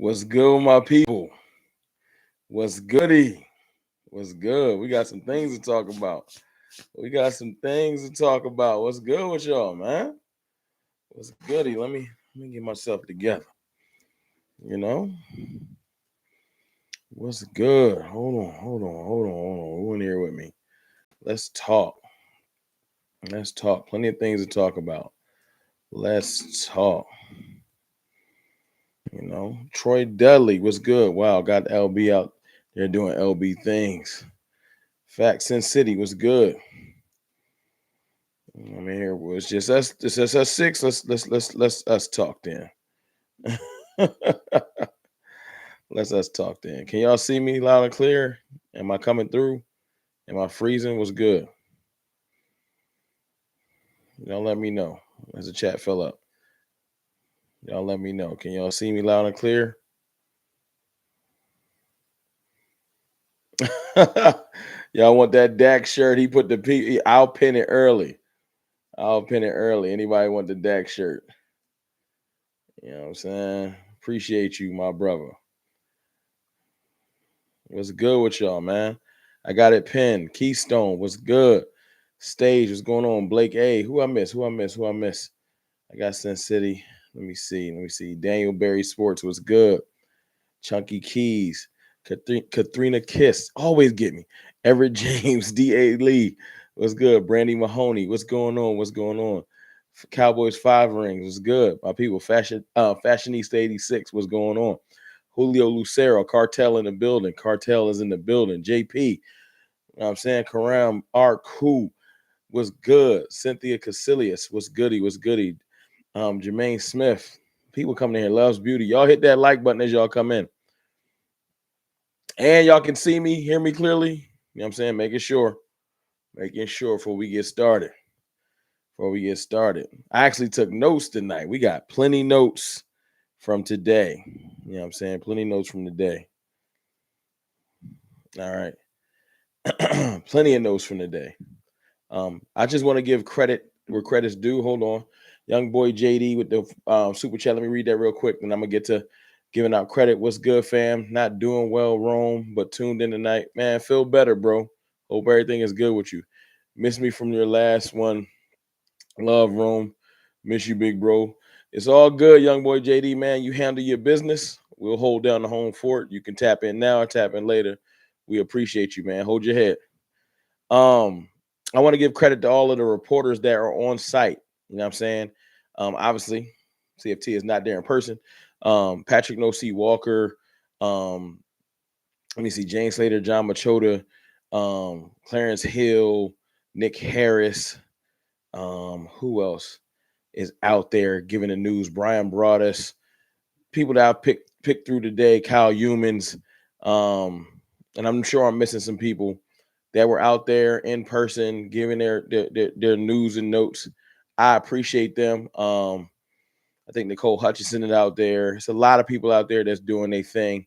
What's good, my people? What's goody? What's good? We got some things to talk about. What's good with y'all, man? What's goody? Let me get myself together. You know? What's good? Hold on. Who in here with me? Let's talk. Let's talk. Plenty of things to talk about. Let's talk. Troy Dudley was good. Wow, got LB out there doing LB things. Fact Sin City was good. I mean, here was just us. It's just us six. Let's us talk then. Let's us talk then. Can y'all see me loud and clear? Am I coming through? Am I freezing? What's good? Y'all let me know as the chat fill up. Y'all let me know. Can y'all see me loud and clear? Y'all want that Dak shirt? He put the P. I'll pin it early. Anybody want the Dak shirt? You know what I'm saying? Appreciate you, my brother. What's good with y'all, man? I got it pinned. Keystone, what's good? Stage, what's going on? Blake A. Who I miss? I got Sin City. Let me see. Daniel Berry Sports was good. Chunky Keys. Katrina Kiss. Always get me. Everett James. D.A. Lee. What's good? Brandy Mahoney. What's going on? Cowboys 5 rings. What's good? My people. Fashionista 86. What's going on? Julio Lucero. Cartel in the building. Cartel is in the building. JP. You know what I'm saying? Karam Ark. Who was good? Cynthia Casilius. What's goody? Jermaine Smith. People coming in here. Loves Beauty. Y'all hit that like button as y'all come in. And y'all can see me, hear me clearly. You know what I'm saying? Making sure before we get started. I actually took notes tonight. We got plenty notes from today. You know what I'm saying? Plenty notes from today. All right. Plenty of notes from today. I just want to give credit where credit's due. Hold on. Young boy JD with the super chat. Let me read that real quick, and I'm going to get to giving out credit. What's good, fam? Not doing well, Rome, but tuned in tonight. Man, feel better, bro. Hope everything is good with you. Miss me from your last one. Love, Rome. Miss you, big bro. It's all good, young boy JD, man. You handle your business. We'll hold down the home fort. You can tap in now or tap in later. We appreciate you, man. Hold your head. I want to give credit to all of the reporters that are on site. You know what I'm saying? Obviously, CFT is not there in person. Patrick No C. Walker. Let me see. Jane Slater, John Machota, Clarence Hill, Nick Harris. Who else is out there giving the news? Brian Broaddus. People that I picked through today. Kyle Humans. And I'm sure I'm missing some people that were out there in person giving their news and notes. I appreciate them. I think Nicole Hutchinson is out there. It's a lot of people out there that's doing their thing.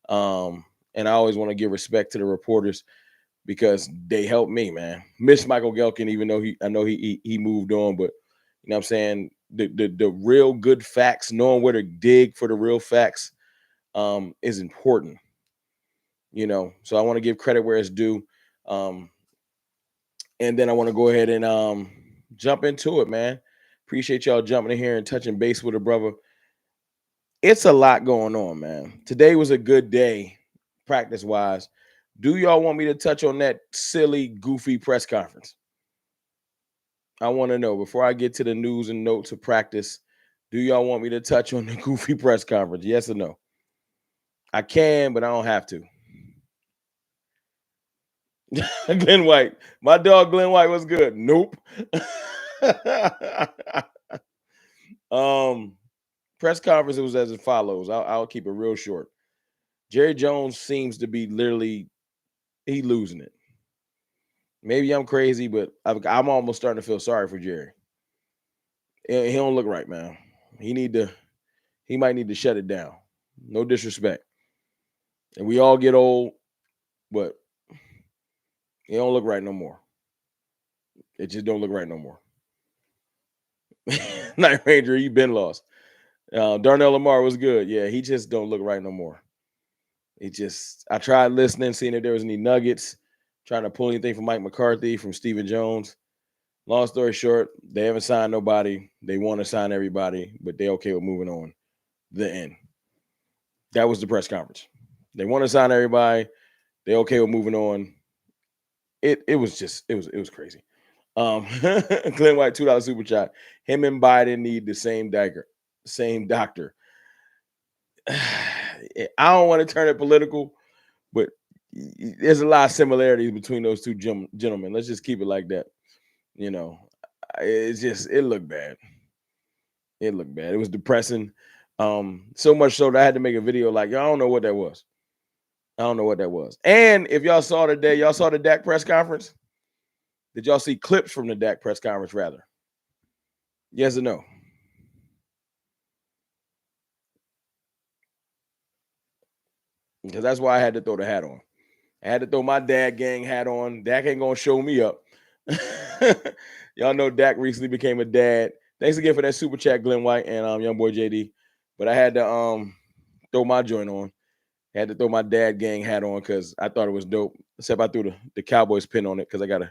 And I always want to give respect to the reporters because they helped me, man. Miss Michael Gelkin, even though I know he moved on, but you know what I'm saying? The real good facts, knowing where to dig for the real facts, is important. So I want to give credit where it's due. And then I want to go ahead and jump into it, man. Appreciate y'all jumping in here and touching base with a brother. It's a lot going on, man. Today was a good day, practice-wise. Do y'all want me to touch on that silly, goofy press conference? I want to know, before I get to the news and notes of practice, do y'all want me to touch on the goofy press conference? Yes or no? I can, but I don't have to. Glenn White. My dog Glenn White was good. Nope. Press conference, it was as follows. I'll keep it real short. Jerry Jones seems to be he losing it. Maybe I'm crazy, but I'm almost starting to feel sorry for Jerry. He don't look right, man. He might need to shut it down. No disrespect. And we all get old, but he don't look right no more. It just don't look right no more. Night Ranger, you been lost. Darnell Lamar was good. Yeah, he just don't look right no more. I tried listening, seeing if there was any nuggets, trying to pull anything from Mike McCarthy, from Stephen Jones. Long story short, they haven't signed nobody. They want to sign everybody, but they're okay with moving on. The end. That was the press conference. They want to sign everybody. They're okay with moving on. It was crazy. Glenn White $2 super chat. Him and Biden need the same dagger, same doctor. I don't want to turn it political, but there's a lot of similarities between those two gentlemen. Let's just keep it like that. You know, it looked bad. It looked bad. It was depressing. So much so that I had to make a video like, I don't know what that was. I don't know what that was. And if y'all saw today, y'all saw the Dak press conference. Did y'all see clips from the Dak press conference rather? Yes or no? Because that's why I had to throw the hat on. I had to throw my dad gang hat on. Dak ain't gonna show me up. Y'all know Dak recently became a dad. Thanks again for that super chat, Glenn White and young boy JD. But I had to throw my joint on. I had to throw my dad gang hat on because I thought it was dope. Except I threw the Cowboys pin on it because I got you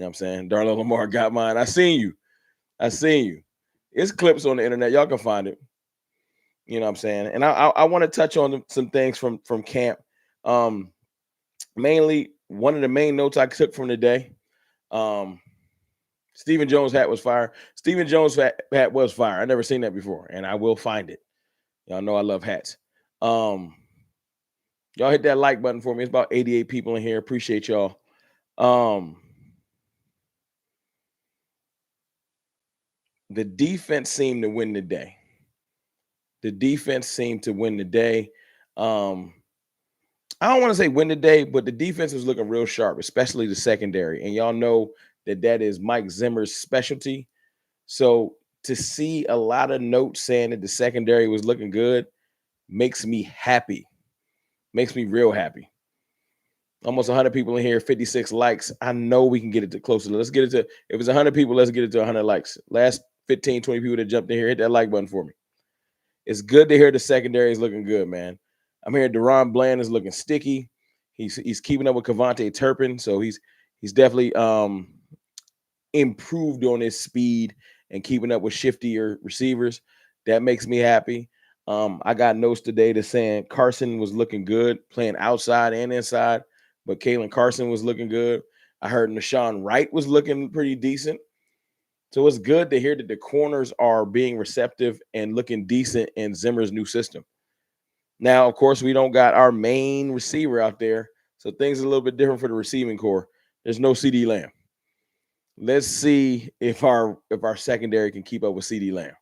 know what I'm saying? Darnell Lamar got mine. I seen you. It's clips on the internet. Y'all can find it. You know what I'm saying? And I want to touch on some things from camp. Mainly, one of the main notes I took from the day, Stephen Jones' hat was fire. Stephen Jones' hat was fire. I never seen that before, and I will find it. Y'all know I love hats. Y'all hit that like button for me. It's about 88 people in here. Appreciate y'all. The defense seemed to win the day. The defense seemed to win the day. I don't want to say win the day, but the defense was looking real sharp, especially the secondary. And y'all know that is Mike Zimmer's specialty. So to see a lot of notes saying that the secondary was looking good makes me happy. Makes me real happy. Almost 100 people in here, 56 likes. I know we can get it to closer. Let's get it to, if it's 100 people, let's get it to 100 likes. Last 15, 20 people that jumped in here, hit that like button for me. It's good to hear the secondary is looking good, man. I'm hearing Deron Bland is looking sticky. He's keeping up with Kevontae Turpin, so he's definitely improved on his speed and keeping up with shiftier receivers. That makes me happy. I got notes today that saying Carson was looking good, playing outside and inside, but Kalen Carson was looking good. I heard Nashawn Wright was looking pretty decent. So it's good to hear that the corners are being receptive and looking decent in Zimmer's new system. Now, of course, we don't got our main receiver out there, so things are a little bit different for the receiving core. There's no CD Lamb. Let's see if our secondary can keep up with CD Lamb.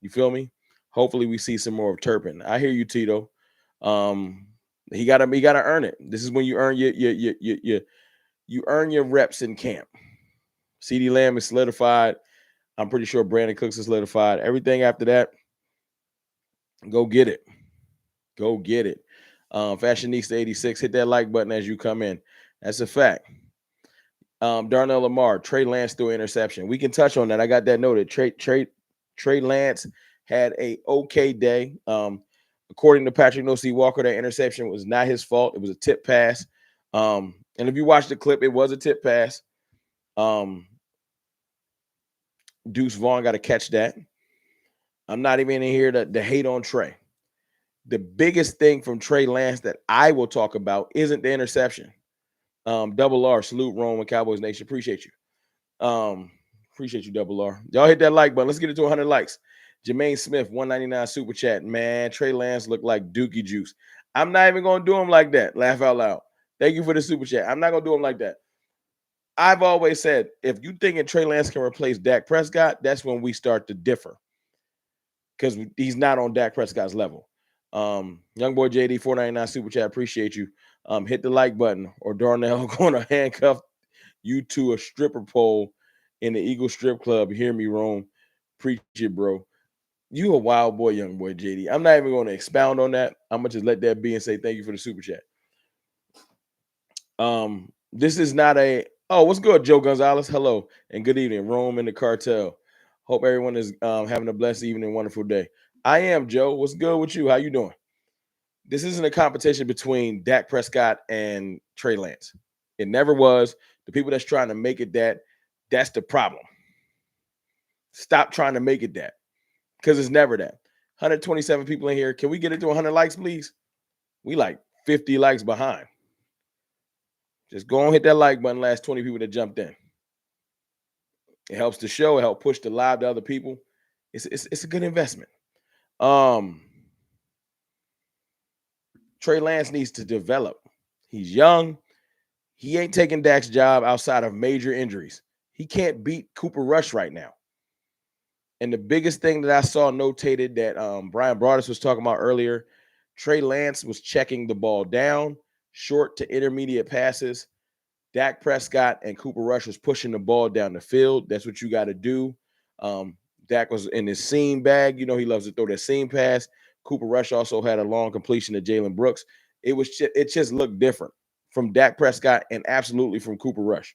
You feel me? Hopefully, we see some more of Turpin. I hear you, Tito. He gotta earn it. This is when you earn you earn your reps in camp. CD Lamb is solidified. I'm pretty sure Brandon Cooks is solidified. Everything after that, go get it. Go get it. Fashionista 86, hit that like button as you come in. That's a fact. Darnell Lamar, Trey Lance threw interception. We can touch on that. I got that noted. Trey Lance had a okay day. According to Patrick No-C Walker, that interception was not his fault. It was a tip pass. And if you watch the clip, it was a tip pass. Deuce Vaughn got to catch that. I'm not even in here to hate on Trey. The biggest thing from Trey Lance that I will talk about isn't the interception. Double R, salute Rome and Cowboys Nation. Appreciate you. Appreciate you, Double R. Y'all hit that like button. Let's get it to 100 likes. Jermaine Smith, 199 super chat. Man, Trey Lance looked like Dookie Juice. I'm not even going to do him like that. Laugh out loud. Thank you for the super chat. I'm not going to do him like that. I've always said, if you thinking Trey Lance can replace Dak Prescott, that's when we start to differ. Because he's not on Dak Prescott's level. Young boy JD 499 super chat. Appreciate you. Hit the like button, or Darnell going to handcuff you to a stripper pole in the Eagle Strip Club. Hear me, Rome. Preach it, bro. You a wild boy, young boy JD. I'm not even going to expound on that. I'm gonna just let that be and say thank you for the super chat. This is not a what's good, Joe Gonzalez? Hello and good evening, Rome and the cartel. Hope everyone is having a blessed evening, wonderful day. I am Joe. What's good with you? How you doing? This isn't a competition between Dak Prescott and Trey Lance. It never was. The people that's trying to make it that's the problem. Stop trying to make it that, because it's never that. 127 people in here. Can we get it to 100 likes, please? We like 50 likes behind. Just go and hit that like button. Last 20 people that jumped in. It helps the show. It helps push the live to other people. It's a good investment. Trey Lance needs to develop. He's young. He ain't taking Dak's job outside of major injuries. He can't beat Cooper Rush right now. And the biggest thing that I saw notated that Brian Broaddus was talking about earlier, Trey Lance was checking the ball down, short to intermediate passes. Dak Prescott and Cooper Rush was pushing the ball down the field. That's what you got to do. Dak was in his seam bag. You know, he loves to throw that seam pass. Cooper Rush also had a long completion to Jalen Brooks. It just looked different from Dak Prescott and absolutely from Cooper Rush.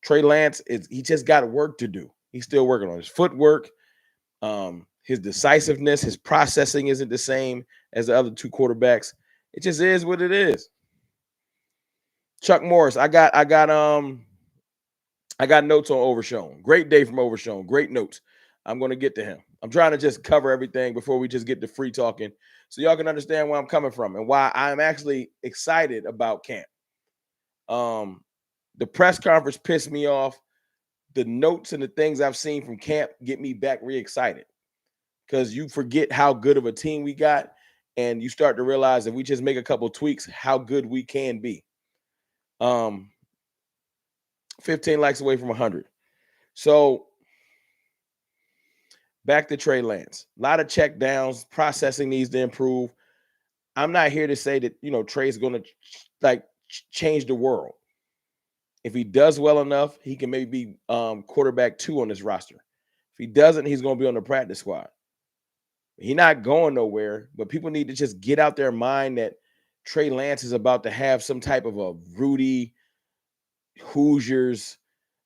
Trey Lance, he just got work to do. He's still working on his footwork. His decisiveness, his processing isn't the same as the other two quarterbacks. It just is what it is. Chuck Morris, I got notes on Overshown. Great day from Overshown. Great notes. I'm going to get to him. I'm trying to just cover everything before we just get to free talking so y'all can understand where I'm coming from and why I'm actually excited about camp. The press conference pissed me off. The notes and the things I've seen from camp get me back re-excited because you forget how good of a team we got and you start to realize if we just make a couple tweaks, how good we can be. 15 likes away from 100. So back to Trey Lance. A lot of check downs. Processing needs to improve. I'm not here to say that, Trey's going to change the world. If he does well enough, he can maybe be quarterback 2 on this roster. If he doesn't, he's going to be on the practice squad. He's not going nowhere, but people need to just get out their mind that Trey Lance is about to have some type of a Rudy, Hoosiers,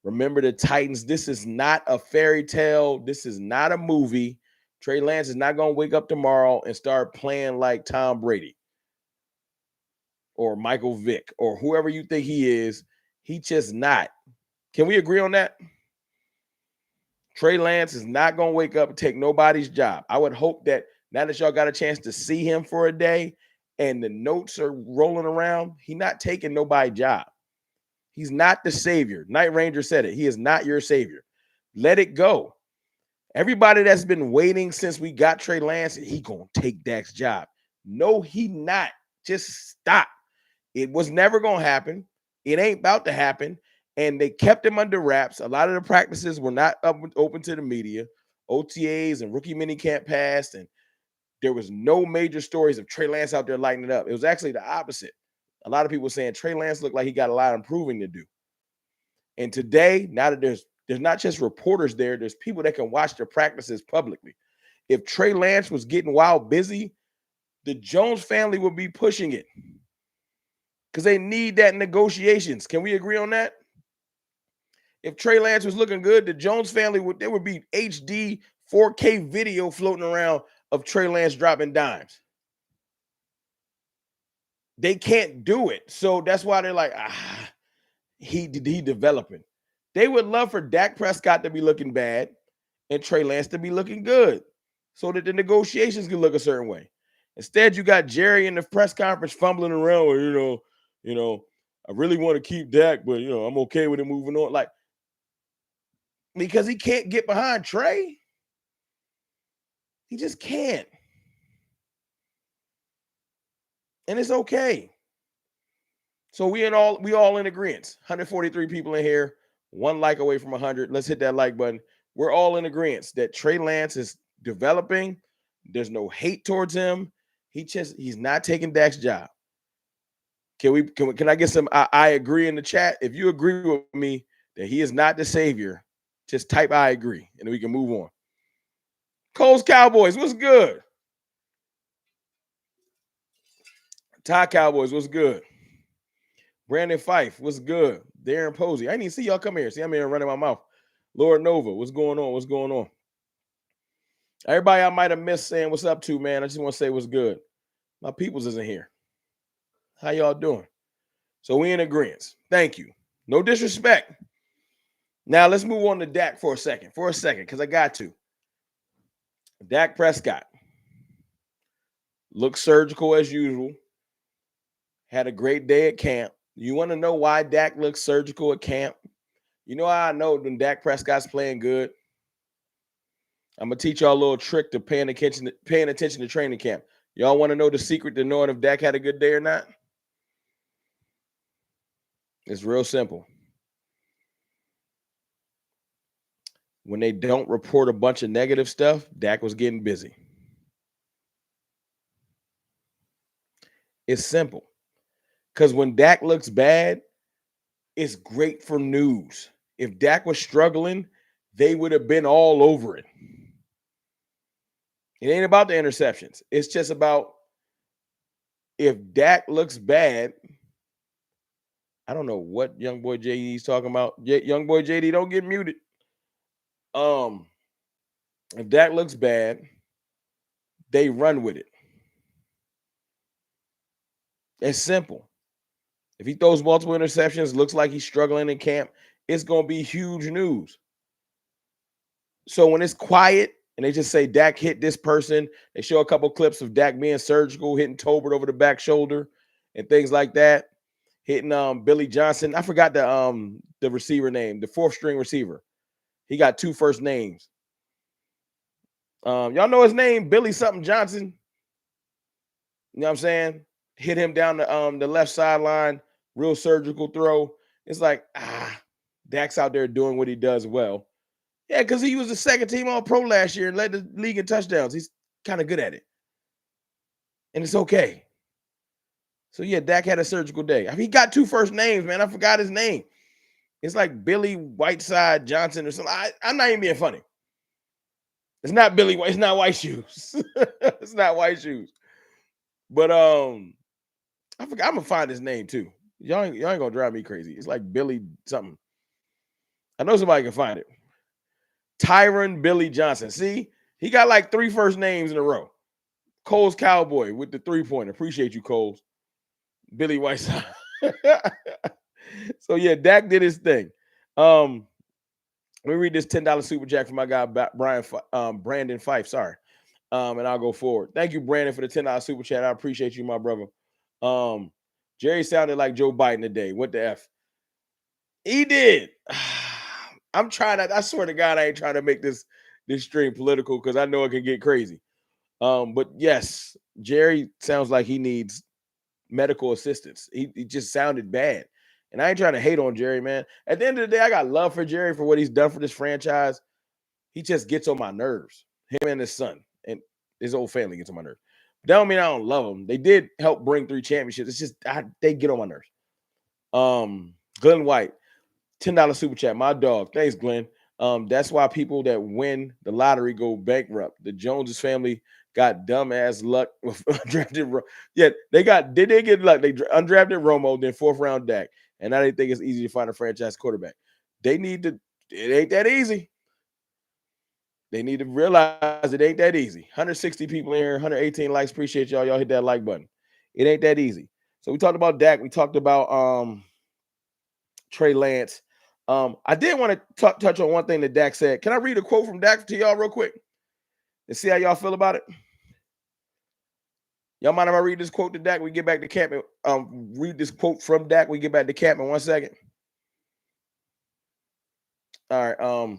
remember the Titans. This is not a fairy tale. This is not a movie. Trey Lance is not going to wake up tomorrow and start playing like Tom Brady or Michael Vick or whoever you think he is. He just not. Can we agree on that? Trey Lance is not going to wake up and take nobody's job. I would hope that now that y'all got a chance to see him for a day and the notes are rolling around, he's not taking nobody's job. He's not the savior. Night Ranger said it. He is not your savior. Let it go. Everybody that's been waiting since we got Trey Lance, he going to take Dak's job. No, he not. Just stop. It was never going to happen. It ain't about to happen. And they kept him under wraps. A lot of the practices were not open to the media. OTAs and rookie minicamp passed, and there was no major stories of Trey Lance out there lighting it up. It was actually the opposite. A lot of people saying Trey Lance looked like he got a lot of improving to do. And today, now that there's not just reporters there's people that can watch their practices publicly. If Trey Lance was getting wild busy, the Jones family would be pushing it because they need that in negotiations. Can we agree on that? If Trey Lance was looking good, the Jones family there would be HD 4K video floating around of Trey Lance dropping dimes. They can't do it. So that's why they're like, he developing. They would love for Dak Prescott to be looking bad and Trey Lance to be looking good so that the negotiations can look a certain way. Instead, you got Jerry in the press conference fumbling around with, I really want to keep Dak, but, I'm okay with him moving on. Like, because he can't get behind Trey. He just can't. And it's okay. So we all in agreement. 143 people in here, 1 like away from 100. Let's hit that like button. We're all in agreement that Trey Lance is developing. There's no hate towards him. He's not taking Dak's job. Can I get some I agree in the chat? If you agree with me that he is not the savior, just type I agree and then we can move on. Coles Cowboys, what's good? Ty Cowboys, what's good? Brandon Fife, what's good? Darren Posey. I didn't even see y'all come here. See, I'm here running my mouth. Lord Nova, what's going on? What's going on? Everybody I might have missed saying what's up to, man. I just want to say what's good. My peoples isn't here. How y'all doing? So we in agreement. Thank you. No disrespect. Now let's move on to Dak for a second, because I got to. Dak Prescott looked surgical as usual. Had a great day at camp. You want to know why Dak looks surgical at camp? You know how I know when Dak Prescott's playing good? I'm gonna teach y'all a little trick to paying attention to training camp. Y'all want to know the secret to knowing if Dak had a good day or not? It's real simple. When they don't report a bunch of negative stuff, Dak was getting busy. It's simple. Because when Dak looks bad, it's great for news. If Dak was struggling, they would have been all over it. It ain't about the interceptions. It's just about if Dak looks bad. I don't know what young boy JD's talking about. Young boy JD, don't get muted. If Dak looks bad, they run with it. It's simple. If he throws multiple interceptions, looks like he's struggling in camp, it's going to be huge news. So when it's quiet and they just say Dak hit this person, they show a couple clips of Dak being surgical, hitting Tolbert over the back shoulder and things like that, hitting Billy Johnson. I forgot the receiver name, the fourth string receiver. He got two first names. Y'all know his name, Billy something Johnson. You know what I'm saying? Hit him down the left sideline, real surgical throw. It's like, Dak's out there doing what he does well. Yeah, because he was the second team All-Pro last year and led the league in touchdowns. He's kind of good at it. And it's okay. So, yeah, Dak had a surgical day. I mean, he got two first names, man. I forgot his name. It's like Billy Whiteside Johnson or something. I'm not even being funny. It's not Billy White. It's not White Shoes. It's not White Shoes. But I forgot. I'm gonna find his name too. Y'all ain't gonna drive me crazy. It's like Billy something. I know somebody can find it. Tyron Billy Johnson. See, he got like three first names in a row. Cole's Cowboy with the 3-pointer. Appreciate you, Cole's. Billy Whiteside. So yeah, Dak did his thing. Let me read this $10 super jack from my guy Brandon Fife. Sorry. And I'll go forward. Thank you, Brandon, for the $10 super chat. I appreciate you, my brother. Jerry sounded like Joe Biden today. What the F? He did. I'm trying to, I swear to God, I ain't trying to make this stream political because I know it can get crazy. But yes, Jerry sounds like he needs medical assistance. He just sounded bad. And I ain't trying to hate on Jerry, man. At the end of the day, I got love for Jerry for what he's done for this franchise. He just gets on my nerves. Him and his son and his old family gets on my nerves. That don't mean I don't love them. They did help bring 3 championships. It's just they get on my nerves. Glenn White, $10 super chat. My dog. Thanks, Glenn. That's why people that win the lottery go bankrupt. The Joneses family got dumbass luck with undrafted. Yeah, they get luck. They undrafted Romo, then 4th round Dak, and now they think it's easy to find a franchise quarterback. They need to. It ain't that easy. They need to realize it ain't that easy. 160 people in here, 118 likes. Appreciate y'all. Y'all hit that like button. It ain't that easy. So we talked about Dak. We talked about Trey Lance. I did want to touch on one thing that Dak said. Can I read a quote from Dak to y'all real quick and see how y'all feel about it? Y'all mind if I read this quote to Dak? We get back to camp and read this quote from Dak. We get back to camp in 1 second. All right.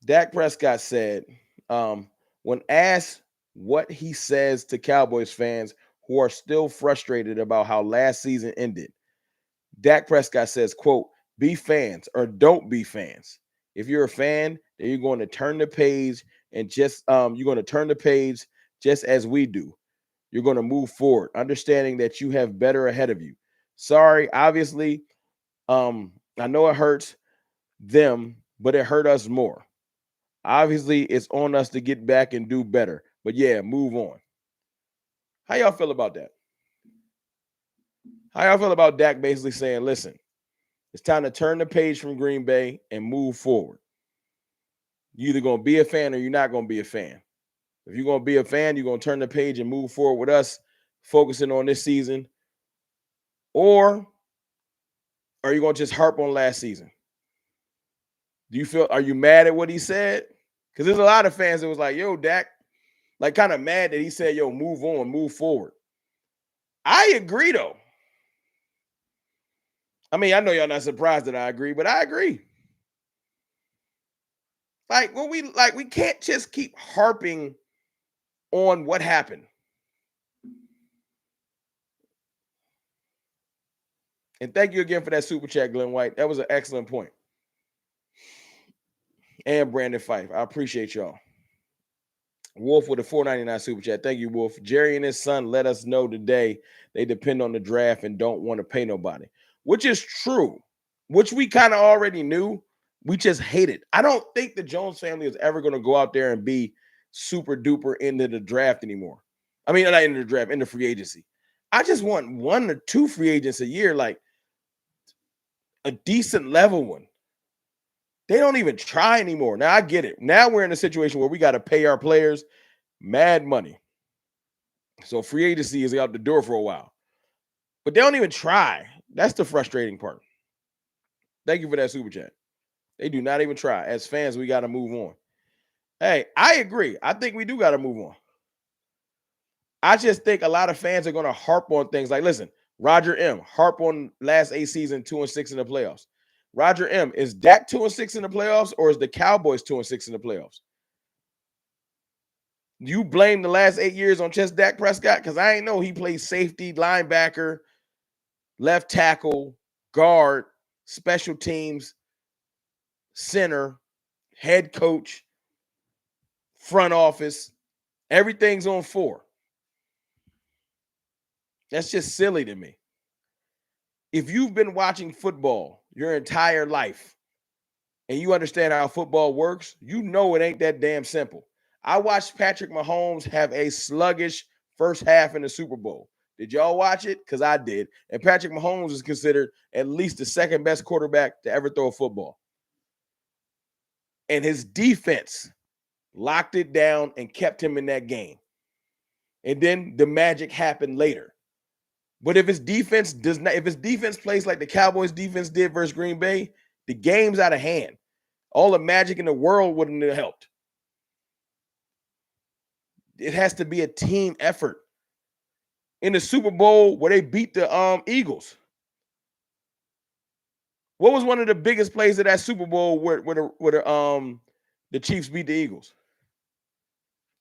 Dak Prescott said, when asked what he says to Cowboys fans who are still frustrated about how last season ended, Dak Prescott says, quote, be fans or don't be fans. If you're a fan, then you're going to turn the page and just you're going to turn the page just as we do. You're going to move forward, understanding that you have better ahead of you. Sorry, obviously, I know it hurts them, but it hurt us more. Obviously, it's on us to get back and do better. But yeah, move on. How y'all feel about that? How y'all feel about Dak basically saying, listen, it's time to turn the page from Green Bay and move forward? You're either going to be a fan or you're not going to be a fan. If you're going to be a fan, you're going to turn the page and move forward with us, focusing on this season. Or are you going to just harp on last season? Are you mad at what he said? Because there's a lot of fans that was like, yo, Dak, like kind of mad that he said, yo, move on, move forward. I agree, though. I mean, I know y'all not surprised that I agree, but I agree. We can't just keep harping on what happened. And thank you again for that super chat, Glenn White. That was an excellent point. And Brandon Fife. I appreciate y'all. Wolf with a $4.99 super chat. Thank you, Wolf. Jerry and his son let us know today they depend on the draft and don't want to pay nobody, which is true, which we kind of already knew. We just hate it. I don't think the Jones family is ever going to go out there and be super duper into the draft anymore. I mean, not into the draft, into free agency. I just want 1 or 2 free agents a year, like a decent level one. They don't even try anymore. Now, I get it. Now we're in a situation where we got to pay our players mad money. So free agency is out the door for a while. But they don't even try. That's the frustrating part. Thank you for that super chat. They do not even try. As fans, we got to move on. Hey, I agree. I think we do got to move on. I just think a lot of fans are going to harp on things like, listen, Roger M. harp on last 8 season 2-6 in the playoffs. Roger M. Is Dak 2-6 in the playoffs, or is the Cowboys 2-6 in the playoffs? You blame the last 8 years on just Dak Prescott? Because I ain't know he plays safety, linebacker, left tackle, guard, special teams, center, head coach, front office. Everything's on 4. That's just silly to me. If you've been watching football your entire life and you understand how football works, you know it ain't that damn simple. I watched Patrick Mahomes have a sluggish first half in the Super Bowl. Did y'all watch it? Because I did. And Patrick Mahomes is considered at least the second best quarterback to ever throw a football. And his defense locked it down and kept him in that game. And then the magic happened later. But if his defense plays like the Cowboys defense did versus Green Bay, the game's out of hand. All the magic in the world wouldn't have helped. It has to be a team effort. In the Super Bowl where they beat the Eagles, what was one of the biggest plays of that Super Bowl where the Chiefs beat the Eagles?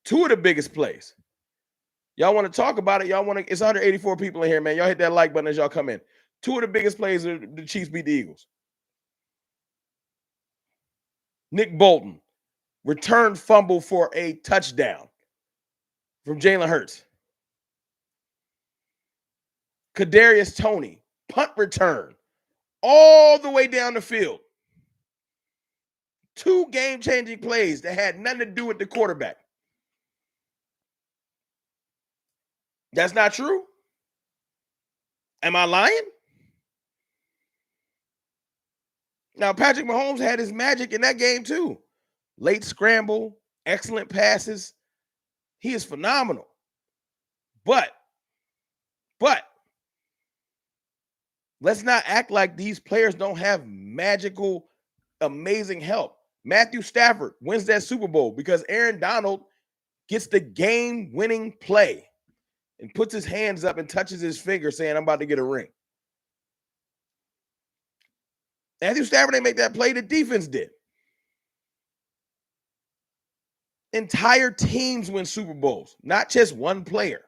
2 of the biggest plays. Y'all want to talk about it? It's 184 people in here, man. Y'all hit that like button as y'all come in. 2 of the biggest plays of the Chiefs beat the Eagles. Nick Bolton, return fumble for a touchdown from Jalen Hurts. Kadarius Toney, punt return all the way down the field. 2 game-changing plays that had nothing to do with the quarterback. That's not true? Am I lying? Now, Patrick Mahomes had his magic in that game too. Late scramble, excellent passes. He is phenomenal. But let's not act like these players don't have magical, amazing help. Matthew Stafford wins that Super Bowl because Aaron Donald gets the game-winning play and puts his hands up and touches his finger saying, I'm about to get a ring. Matthew Stafford didn't make that play. The defense did. Entire teams win Super Bowls, not just one player.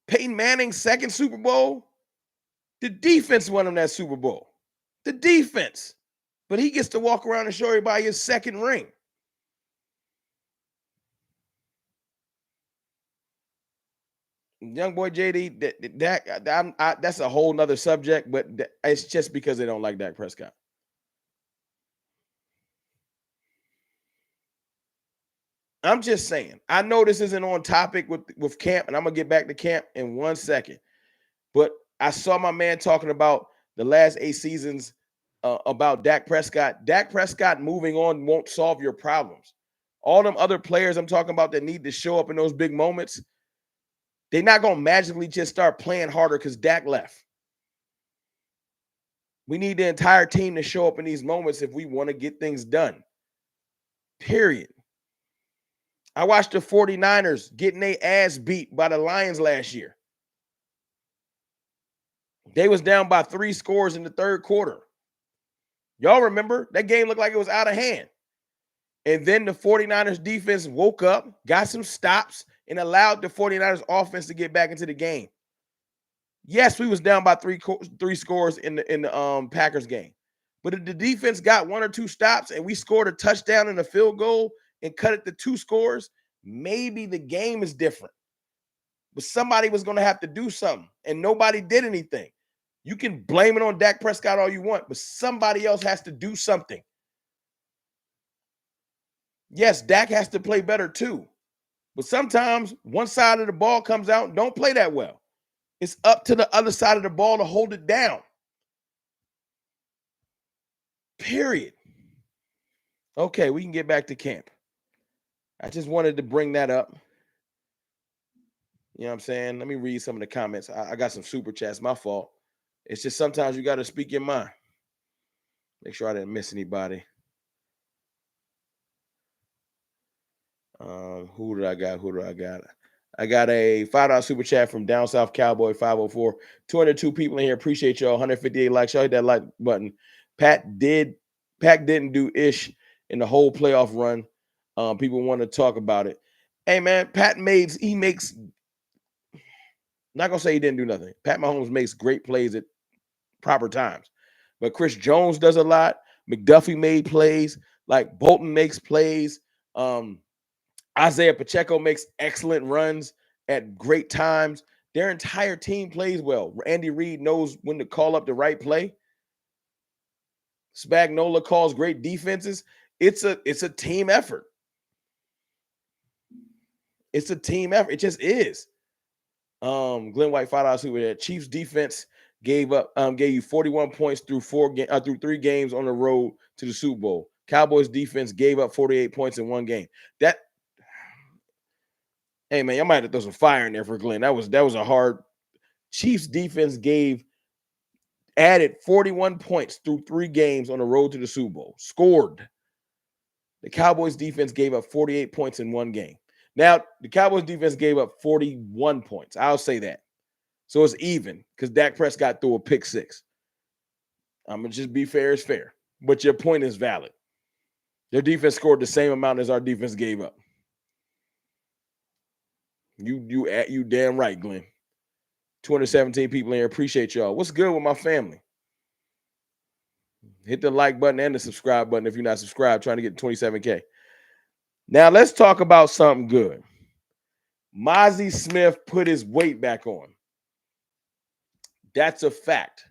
Peyton Manning's second Super Bowl, the defense won him that Super Bowl. The defense. But he gets to walk around and show everybody his second ring. Young boy JD, that's a whole nother subject, but it's just because they don't like Dak Prescott. I'm just saying. I know this isn't on topic with camp, and I'm going to get back to camp in 1 second. But I saw my man talking about the last 8 seasons about Dak Prescott. Dak Prescott moving on won't solve your problems. All them other players I'm talking about that need to show up in those big moments, they're not going to magically just start playing harder because Dak left. We need the entire team to show up in these moments if we want to get things done. Period. I watched the 49ers getting their ass beat by the Lions last year. They was down by 3 scores in the third quarter. Y'all remember? That game looked like it was out of hand. And then the 49ers defense woke up, got some stops, and allowed the 49ers offense to get back into the game. Yes, we was down by three scores in the Packers game. But if the defense got 1 or 2 stops and we scored a touchdown and a field goal and cut it to 2 scores, maybe the game is different. But somebody was going to have to do something, and nobody did anything. You can blame it on Dak Prescott all you want, but somebody else has to do something. Yes, Dak has to play better too. But sometimes one side of the ball comes out and don't play that well. It's up to the other side of the ball to hold it down. Period. Okay, we can get back to camp. I just wanted to bring that up. You know what I'm saying? Let me read some of the comments. I got some super chats. My fault. It's just sometimes you got to speak your mind. Make sure I didn't miss anybody. Who do I got? I got a $5 super chat from Down South Cowboy 504. 202 people in here. Appreciate y'all. 158 likes. Y'all hit that like button. Pack didn't do ish in the whole playoff run. People want to talk about it. Hey man, he makes, not gonna say he didn't do nothing. Pat Mahomes makes great plays at proper times. But Chris Jones does a lot. McDuffie made plays. Like Bolton makes plays. Isaiah Pacheco makes excellent runs at great times. Their entire team plays well. Andy Reid knows when to call up the right play. Spagnuolo calls great defenses. It's a team effort. It's a team effort. It just is. Glenn White, $5 super chat. Chiefs defense gave you 41 points through 3 games on the road to the Super Bowl. Cowboys defense gave up 48 points in 1 game. Hey man, y'all might have to throw some fire in there for Glenn. That was a hard. Chiefs defense added 41 points through 3 games on the road to the Super Bowl. Scored. The Cowboys defense gave up 48 points in 1 game. Now, the Cowboys defense gave up 41 points. I'll say that. So it's even because Dak Prescott threw a pick 6. I'm going to just be fair as fair. But your point is valid. Their defense scored the same amount as our defense gave up. You damn right, Glenn. 217 people in here. Appreciate y'all. What's good with my family? Hit the like button and the subscribe button if you're not subscribed, trying to get 27K. Now let's talk about something good. Mazi Smith put his weight back on. That's a fact.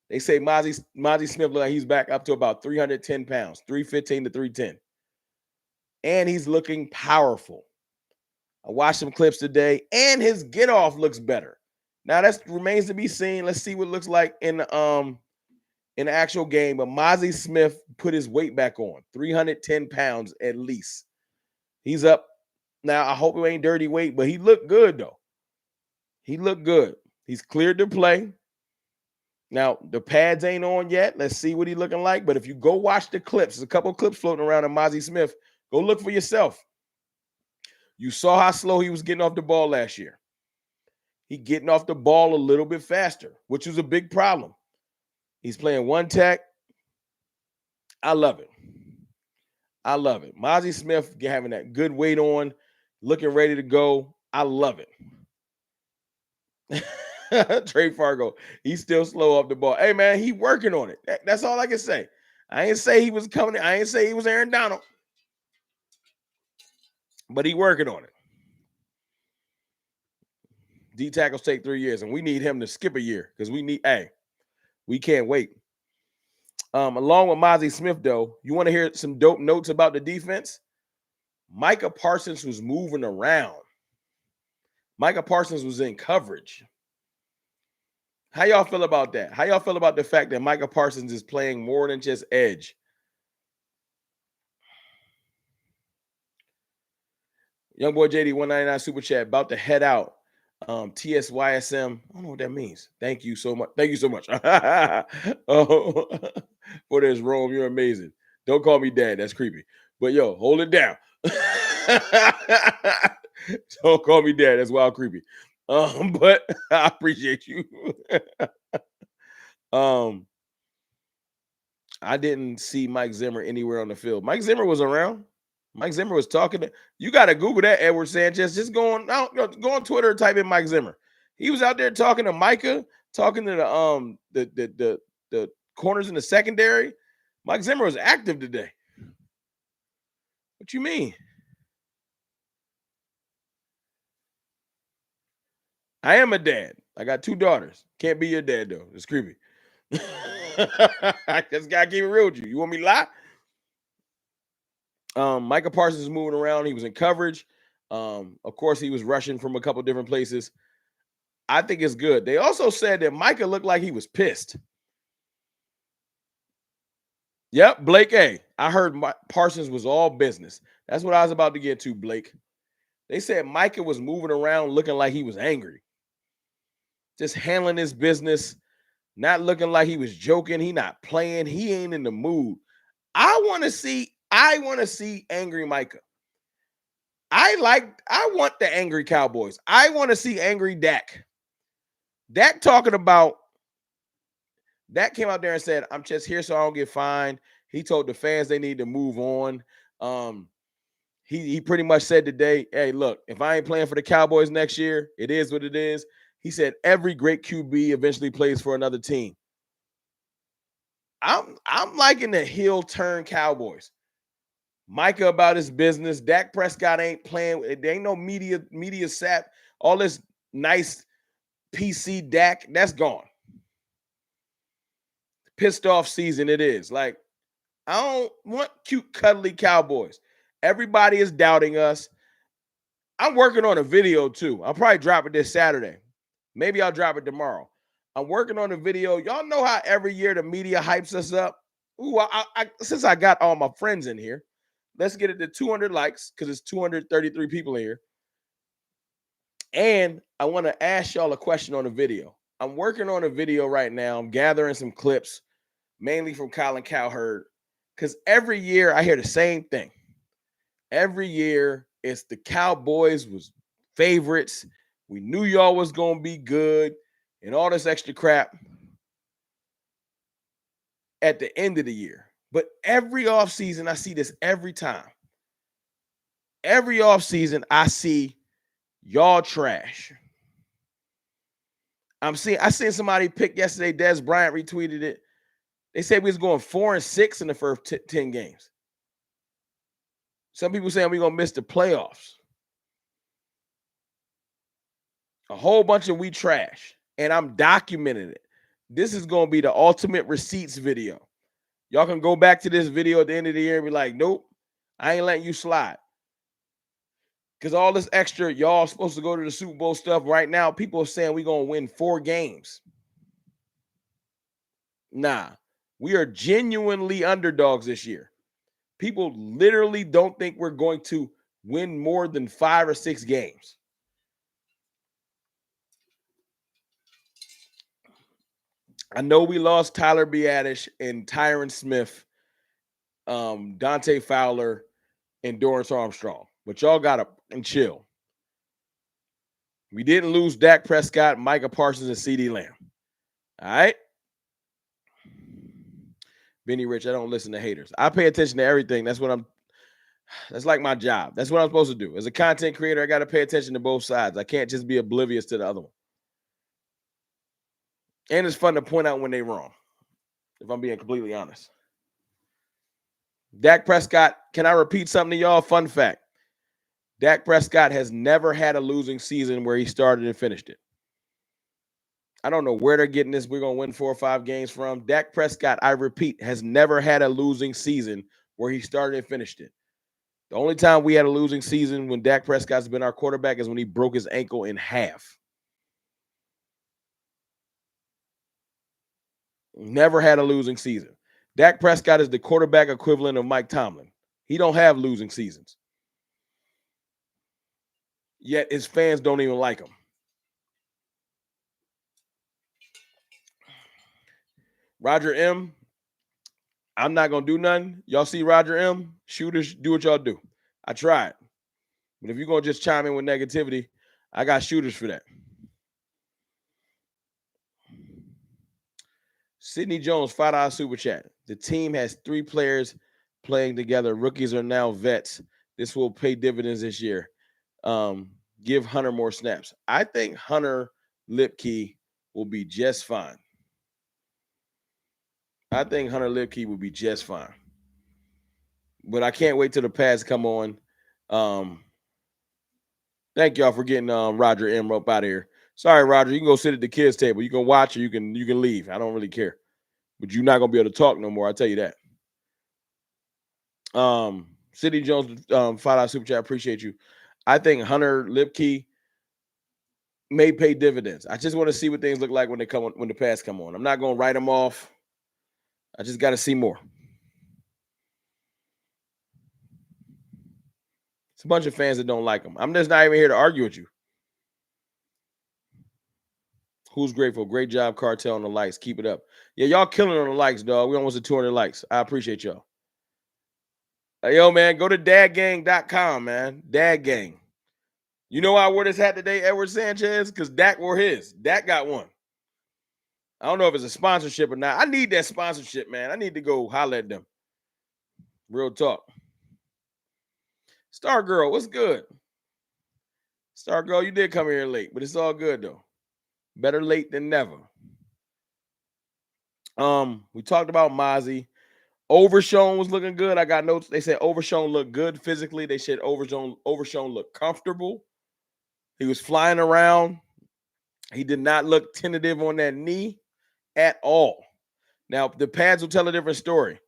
They say Mazi Smith look like he's back up to about 310 pounds, 315 to 310. And he's looking powerful. I watched some clips today, and his get off looks better. Now that remains to be seen. Let's see what it looks like in the actual game. But Mazi Smith put his weight back on, 310 pounds at least. He's up. Now, I hope it ain't dirty weight, but he looked good, though. He looked good. He's cleared to play. Now, the pads ain't on yet. Let's see what he's looking like. But if you go watch the clips, there's a couple of clips floating around of Mazi Smith. Go look for yourself. You saw how slow he was getting off the ball last year. He getting off the ball a little bit faster, which was a big problem. He's playing one tech. I love it. I love it. Mazi Smith having that good weight on, looking ready to go. I love it. Trey Fargo, he's still slow off the ball. Hey, man, he working on it. That's all I can say. I ain't say he was coming. I ain't say he was Aaron Donald. But he working on it. D tackles take 3 years, and we need him to skip a year because we can't wait. Along with Mazi Smith, though, you want to hear some dope notes about the defense? Micah Parsons was moving around. Micah Parsons was in coverage. How y'all feel about that? How y'all feel about the fact that Micah Parsons is playing more than just edge? Young boy JD 199 super chat about to head out. TSYSM. I don't know what that means. Thank you so much. Thank you so much. Oh, for this, Rome. You're amazing. Don't call me dad. That's creepy. But yo, hold it down. Don't call me dad. That's wild creepy. But I appreciate you. I didn't see Mike Zimmer anywhere on the field. Mike Zimmer was around. Mike Zimmer was talking to you. Got to Google that, Edward Sanchez. Just go on Twitter and type in Mike Zimmer. He was out there talking to Micah, talking to the corners in the secondary. Mike Zimmer was active today. What you mean? I am a dad. I got 2 daughters. Can't be your dad though. It's creepy. I just gotta keep it real with you. You want me to lie? Micah Parsons is moving around. He was in coverage. Of course, he was rushing from a couple different places. I think it's good. They also said that Micah looked like he was pissed. Yep, Blake A. I heard Parsons was all business. That's what I was about to get to, Blake. They said Micah was moving around looking like he was angry. Just handling his business, not looking like he was joking. He not playing. He ain't in the mood. I want to see angry Micah. I want the angry Cowboys. I want to see angry Dak. Dak came out there and said, I'm just here so I don't get fined. He told the fans they need to move on. He pretty much said today, hey, look, if I ain't playing for the Cowboys next year, it is what it is. He said every great QB eventually plays for another team. I'm liking the heel turn Cowboys. Micah about his business. Dak Prescott ain't playing. There ain't no media sap. All this nice PC Dak, that's gone. Pissed off season it is. Like, I don't want cute, cuddly Cowboys. Everybody is doubting us. I'm working on a video too. I'll probably drop it this Saturday. Maybe I'll drop it tomorrow. I'm working on a video. Y'all know how every year the media hypes us up? Ooh, since I got all my friends in here, let's get it to 200 likes because it's 233 people in here. And I want to ask y'all a question on the video. I'm working on a video right now. I'm gathering some clips, mainly from Colin Cowherd, because every year I hear the same thing. Every year it's the Cowboys was favorites. We knew y'all was going to be good and all this extra crap at the end of the year. But every offseason, I see this every time. Every offseason, I see y'all trash. I seen somebody pick yesterday. Des Bryant retweeted it. They said we was going 4-6 in the first 10 games. Some people saying we're going to miss the playoffs. A whole bunch of we trash. And I'm documenting it. This is going to be the ultimate receipts video. Y'all can go back to this video at the end of the year and be like, nope, I ain't letting you slide. Because all this extra, y'all supposed to go to the Super Bowl stuff right now, people are saying we're going to win 4 games. Nah, we are genuinely underdogs this year. People literally don't think we're going to win more than 5 or 6 games. I know we lost Tyler Biadasz and Tyron Smith, Dante Fowler, and Dorrance Armstrong. But y'all got to chill. We didn't lose Dak Prescott, Micah Parsons, and CeeDee Lamb. All right? Benny Rich, I don't listen to haters. I pay attention to everything. That's like my job. That's what I'm supposed to do. As a content creator, I got to pay attention to both sides. I can't just be oblivious to the other one. And it's fun to point out when they're wrong, if I'm being completely honest. Dak Prescott, can I repeat something to y'all? Fun fact. Dak Prescott has never had a losing season where he started and finished it. I don't know where they're getting this. We're going to win 4 or 5 games from. Dak Prescott, I repeat, has never had a losing season where he started and finished it. The only time we had a losing season when Dak Prescott's been our quarterback is when he broke his ankle in half. Never had a losing season. Dak Prescott is the quarterback equivalent of Mike Tomlin. He don't have losing seasons. Yet his fans don't even like him. Roger M., I'm not going to do nothing. Y'all see Roger M., shooters, do what y'all do. I tried. But if you're going to just chime in with negativity, I got shooters for that. Sidney Jones, $5 super chat. The team has 3 players playing together. Rookies are now vets. This will pay dividends this year. Give Hunter more snaps. I think Hunter Lipke will be just fine. I think Hunter Lipke will be just fine. But I can't wait till the pads come on. Thank y'all for getting Roger M. up out of here. Sorry, Roger. You can go sit at the kids' table. You can watch or you can leave. I don't really care. But you're not gonna be able to talk no more. I'll tell you that. Sidney Jones, $5 super chat. Appreciate you. I think Hunter Lipke may pay dividends. I just want to see what things look like when the pads come on. I'm not gonna write them off. I just got to see more. It's a bunch of fans that don't like him. I'm just not even here to argue with you. Who's grateful? Great job, Cartel, on the likes. Keep it up. Yeah, y'all killing on the likes, dog. We almost at 200 likes. I appreciate y'all. Yo, man, go to dadgang.com, man. Dadgang. You know why I wore this hat today, Edward Sanchez? Because Dak wore his. Dak got one. I don't know if it's a sponsorship or not. I need that sponsorship, man. I need to go holler at them. Real talk. Star Girl, what's good? Star Girl, you did come here late, but it's all good, though. Better late than never. We talked about Mazi. Overshown was looking good. I got notes. They said Overshown looked good physically. They said Overshown looked comfortable. He was flying around. He did not look tentative on that knee at all. Now, the pads will tell a different story.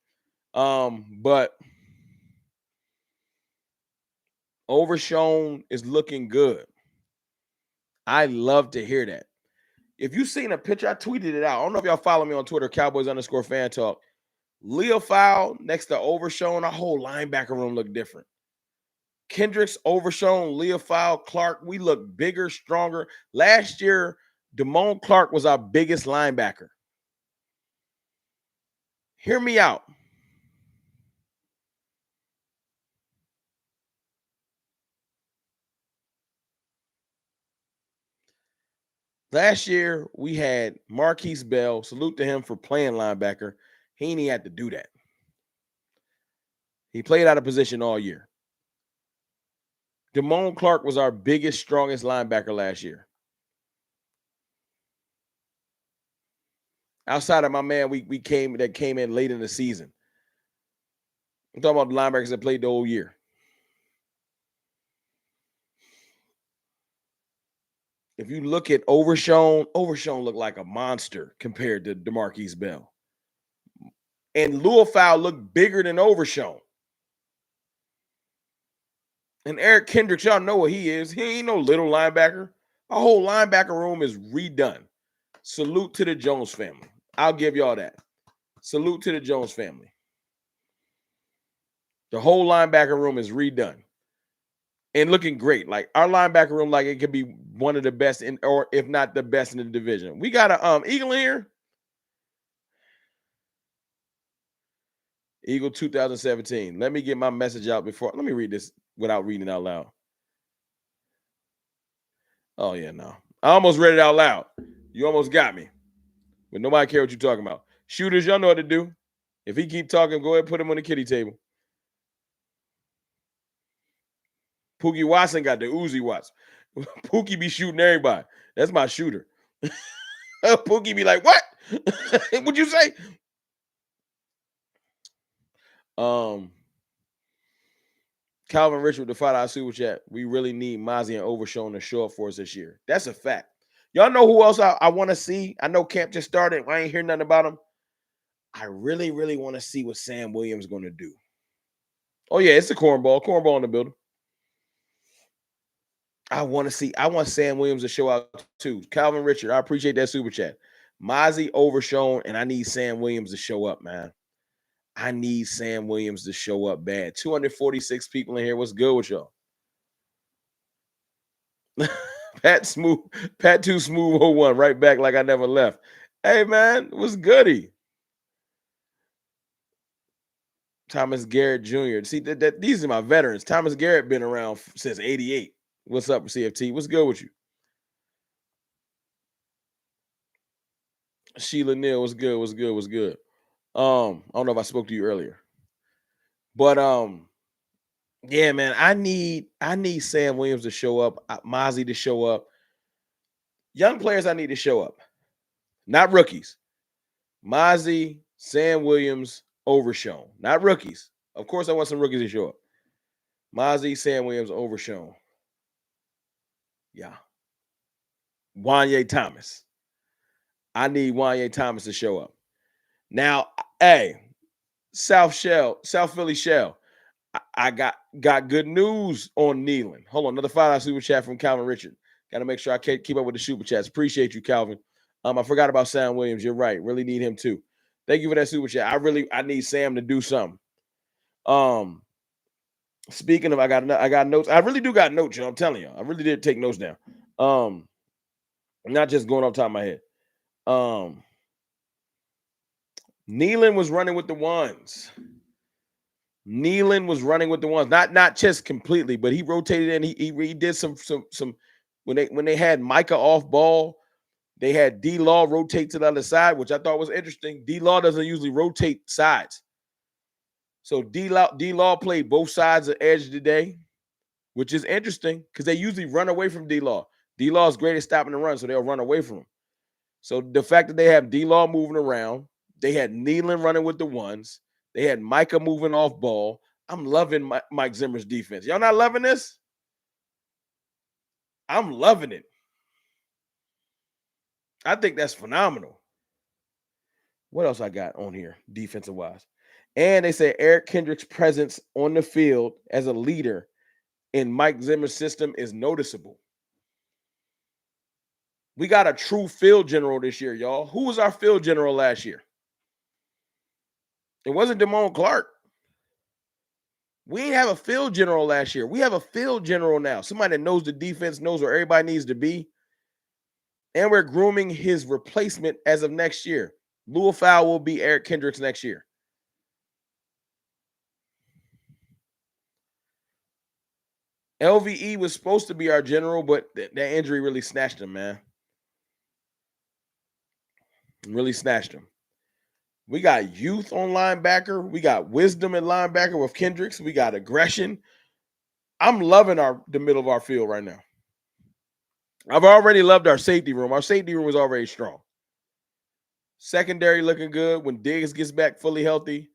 But Overshown is looking good. I love to hear that. If you've seen a picture, I tweeted it out. I don't know if y'all follow me on Twitter, Cowboys_fan talk. Leo Fowl next to Overshown, our whole linebacker room looked different. Kendricks, Overshown, Leo Fowl, Clark, we look bigger, stronger. Last year, Damone Clark was our biggest linebacker. Hear me out. Last year, we had Marquise Bell. Salute to him for playing linebacker. He ain't even had to do that. He played out of position all year. Damone Clark was our biggest, strongest linebacker last year. Outside of my man, we came in late in the season. I'm talking about the linebackers that played the whole year. If you look at Overshown looked like a monster compared to DeMarquise Bell. And Luafau looked bigger than Overshown. And Eric Kendricks, y'all know what he is. He ain't no little linebacker. Our whole linebacker room is redone. Salute to the Jones family. I'll give y'all that. Salute to the Jones family. The whole linebacker room is redone. And looking great. Like our linebacker room, like it could be one of the best or if not the best in the division. We got a Eagle here. Eagle 2017. Let me get my message out before. Let me read this without reading it out loud. Oh, yeah, no. I almost read it out loud. You almost got me. But nobody care what you're talking about. Shooters, y'all know what to do. If he keep talking, go ahead and put him on the kiddie table. Pookie Watson got the Uzi Watts. Pookie be shooting everybody. That's my shooter. Pookie be like, what? What'd you say? Calvin Richard, the $5 super chat. We really need Mazi and Overshown to show up for us this year. That's a fact. Y'all know who else I want to see? I know camp just started. I ain't hear nothing about him. I really, really want to see what Sam Williams going to do. Oh, yeah, it's a cornball. Cornball in the building. I want Sam Williams to show out too. Calvin Richard, I appreciate that super chat. Mazi overshown, and I need Sam Williams to show up, man. I need Sam Williams to show up bad. 246 people in here. What's good with y'all? Pat Too Smooth 01, right back like I never left. Hey, man, what's goody? Thomas Garrett Jr. See, these are my veterans. Thomas Garrett been around since 88. What's up, CFT? What's good with you? Sheila Neal, what's good? What's good? What's good? I don't know if I spoke to you earlier. But yeah, man, I need Sam Williams to show up, Mazi to show up. Young players I need to show up, not rookies. Mazi, Sam Williams, overshown, not rookies. Of course, I want some rookies to show up. Mazi, Sam Williams, overshown. Yeah. Wanye Thomas. I need Wanye Thomas to show up. Now, hey, South Philly Shell. I got good news on Nealon. Hold on, another $5 super chat from Calvin Richard. Got to make sure I keep up with the super chats. Appreciate you, Calvin. I forgot about Sam Williams. You're right. Really need him too. Thank you for that super chat. I need Sam to do something. Speaking of, I got notes. I really do got notes, I'm telling you. I really did take notes down. Not just going off the top of my head. Nealon was running with the ones. Nealon was running with the ones, not just completely, but he rotated and he did some when they had Micah off ball, they had D-Law rotate to the other side, which I thought was interesting. D-Law doesn't usually rotate sides. So D-Law played both sides of edge today, which is interesting because they usually run away from D-Law. D-Law is great at stopping the run, so they'll run away from him. So the fact that they have D-Law moving around, they had Nealon running with the ones, they had Micah moving off ball. I'm loving Mike Zimmer's defense. Y'all not loving this? I'm loving it. I think that's phenomenal. What else I got on here, defensive-wise? And they say Eric Kendrick's presence on the field as a leader in Mike Zimmer's system is noticeable. We got a true field general this year, y'all. Who was our field general last year? It wasn't Damone Clark. We didn't have a field general last year. We have a field general now. Somebody that knows the defense, knows where everybody needs to be. And we're grooming his replacement as of next year. Louis Fowl will be Eric Kendricks next year. LVE was supposed to be our general, but that injury really snatched him, man. Really snatched him. We got youth on linebacker. We got wisdom at linebacker with Kendricks. We got aggression. I'm loving the middle of our field right now. I've already loved our safety room. Our safety room was already strong. Secondary looking good when Diggs gets back fully healthy.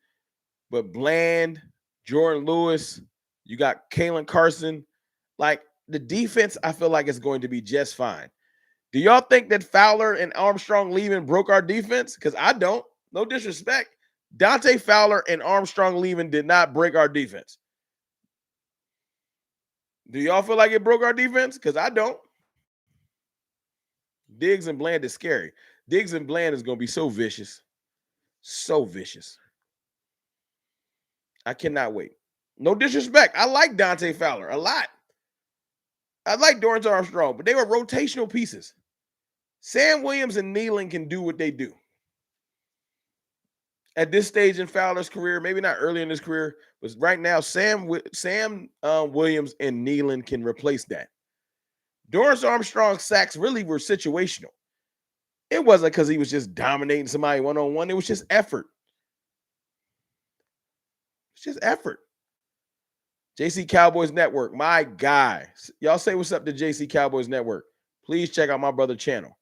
But Bland, Jordan Lewis, you got Kalen Carson. Like, the defense, I feel like it's going to be just fine. Do y'all think that Fowler and Armstrong leaving broke our defense? Because I don't. No disrespect. Dante Fowler and Armstrong leaving did not break our defense. Do y'all feel like it broke our defense? Because I don't. Diggs and Bland is scary. Diggs and Bland is going to be so vicious. So vicious. I cannot wait. No disrespect. I like Dante Fowler a lot. I like Dorrance Armstrong, but they were rotational pieces. Sam Williams and Nealon can do what they do. At this stage in Fowler's career, maybe not early in his career, but right now, Sam Williams and Nealon can replace that. Dorrance Armstrong's sacks really were situational. It wasn't because he was just dominating somebody one-on-one. It was just effort. It's just effort. JC Cowboys Network, my guy. Y'all say what's up to JC Cowboys Network. Please check out my brother channel.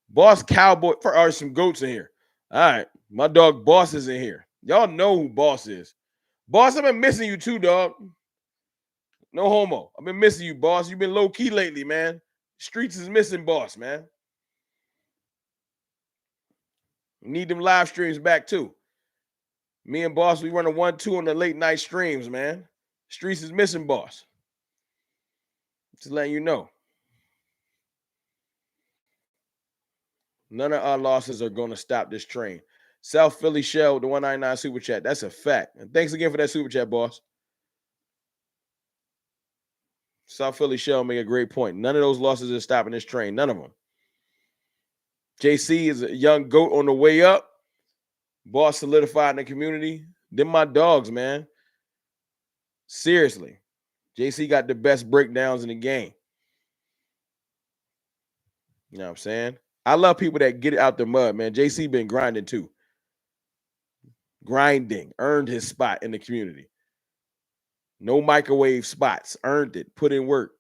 Boss Cowboy, are some goats in here. All right, my dog Boss is in here. Y'all know who Boss is. Boss, I've been missing you too, dog. No homo. I've been missing you, Boss. You've been low-key lately, man. Streets is missing Boss, man. Need them live streams back too. Me and Boss, we run a 1-2 on the late night streams, man. Streets is missing Boss. Just letting you know. None of our losses are going to stop this train. South Philly Shell, the 199 super chat. That's a fact. And thanks again for that super chat, boss. South Philly Shell make a great point. None of those losses are stopping this train. None of them. JC is a young goat on the way up. Boss solidified in the community. Them my dogs, man. Seriously. JC got the best breakdowns in the game. You know what I'm saying? I love people that get it out the mud, man. JC been grinding too. Grinding. Earned his spot in the community. No microwave spots. Earned it. Put in work.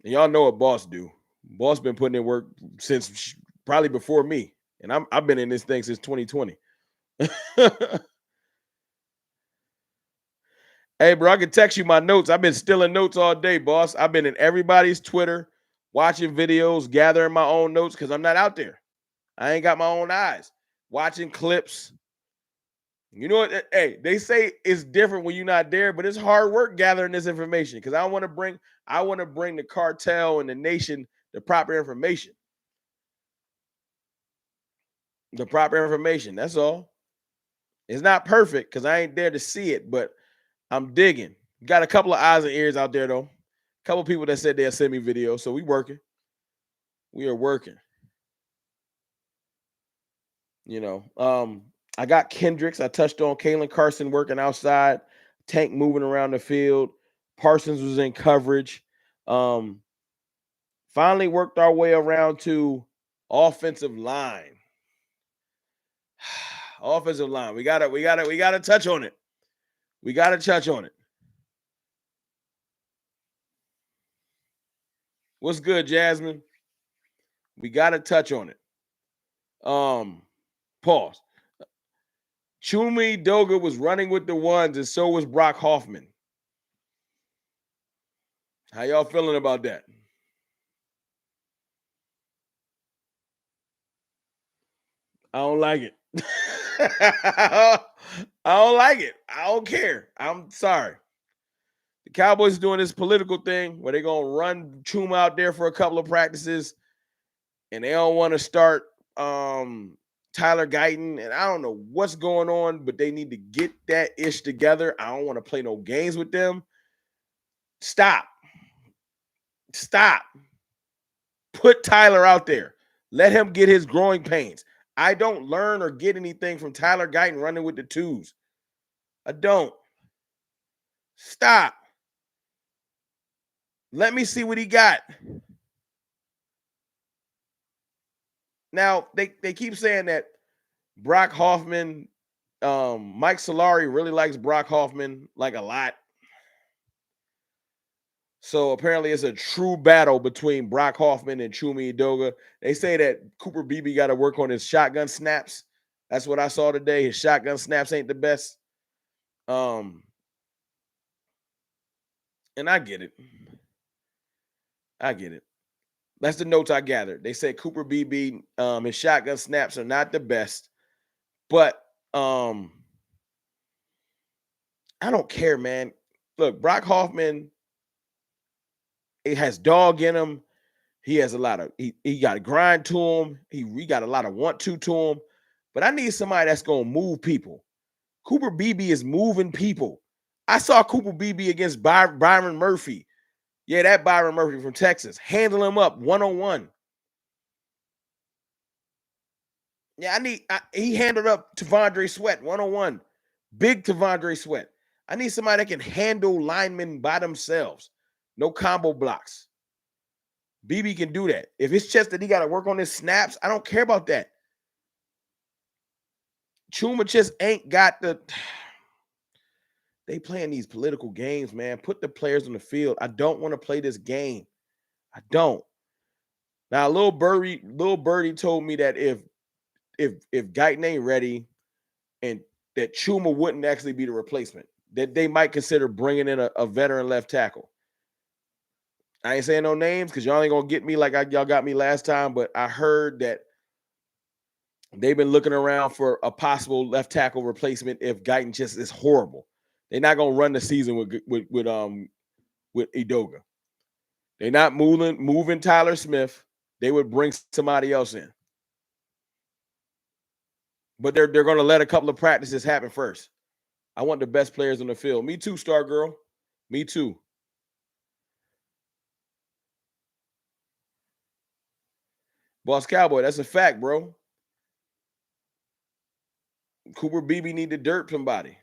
And y'all know what Boss do. Boss been putting in work since probably before me. And I've been in this thing since 2020. Hey, bro, I can text you my notes. I've been stealing notes all day, boss. I've been in everybody's Twitter, watching videos, gathering my own notes because I'm not out there. I ain't got my own eyes. Watching clips. You know what? Hey, they say it's different when you're not there, but it's hard work gathering this information because I want to bring the cartel and the nation the proper information. The proper information. That's all. It's not perfect because I ain't there to see it, but I'm digging. Got a couple of eyes and ears out there, though. A couple of people that said they'll send me videos, so we working. We are working. You know, I got Kendricks. I touched on Kalen Carson working outside, Tank moving around the field. Parsons was in coverage. Finally worked our way around to offensive line. Offensive line. We gotta touch on it. We gotta touch on it. What's good, Jasmine? We gotta touch on it. Pause. Chumi Doga was running with the ones, and so was Brock Hoffman. How y'all feeling about that? I don't like it. I don't like it. I don't care. I'm sorry. The Cowboys are doing this political thing where they're going to run Chuma out there for a couple of practices, and they don't want to start Tyler Guyton. And I don't know what's going on, but they need to get that ish together. I don't want to play no games with them. Stop. Put Tyler out there. Let him get his growing pains. I don't learn or get anything from Tyler Guyton running with the twos. I don't. Stop. Let me see what he got. Now, they keep saying that Brock Hoffman, Mike Solari really likes Brock Hoffman like a lot. So apparently it's a true battle between Brock Hoffman and Chumi Edoga. They say that Cooper Beebe got to work on his shotgun snaps. That's what I saw today. His shotgun snaps ain't the best. And I get it. That's the notes I gathered. They said Cooper Beebe, his shotgun snaps are not the best. But I don't care, man. Look, Brock Hoffman, it has dog in him. He has a lot of he got a grind to him. He got a lot of want to him. But I need somebody that's gonna move people. Cooper Beebe is moving people. I saw Cooper Beebe against Byron Murphy. Yeah, that Byron Murphy from Texas. Handle him up one-on-one. Yeah, he handled up Tavondre Sweat one-on-one. Big Tavondre Sweat. I need somebody that can handle linemen by themselves. No combo blocks. BB can do that. If it's just that he got to work on his snaps, I don't care about that. Chuma just ain't got the. They playing these political games, man. Put the players on the field. I don't want to play this game. I don't. Now, Lil Birdie told me that if Guyton ain't ready and that Chuma wouldn't actually be the replacement, that they might consider bringing in a veteran left tackle. I ain't saying no names because y'all ain't going to get me like y'all got me last time, but I heard that they've been looking around for a possible left tackle replacement if Guyton just is horrible. They're not going to run the season with Edoga. They're not moving Tyler Smith. They would bring somebody else in. But they're going to let a couple of practices happen first. I want the best players on the field. Me too, Star Girl. Me too. Boss Cowboy, that's a fact, bro. Cooper Beebe need to dirt somebody.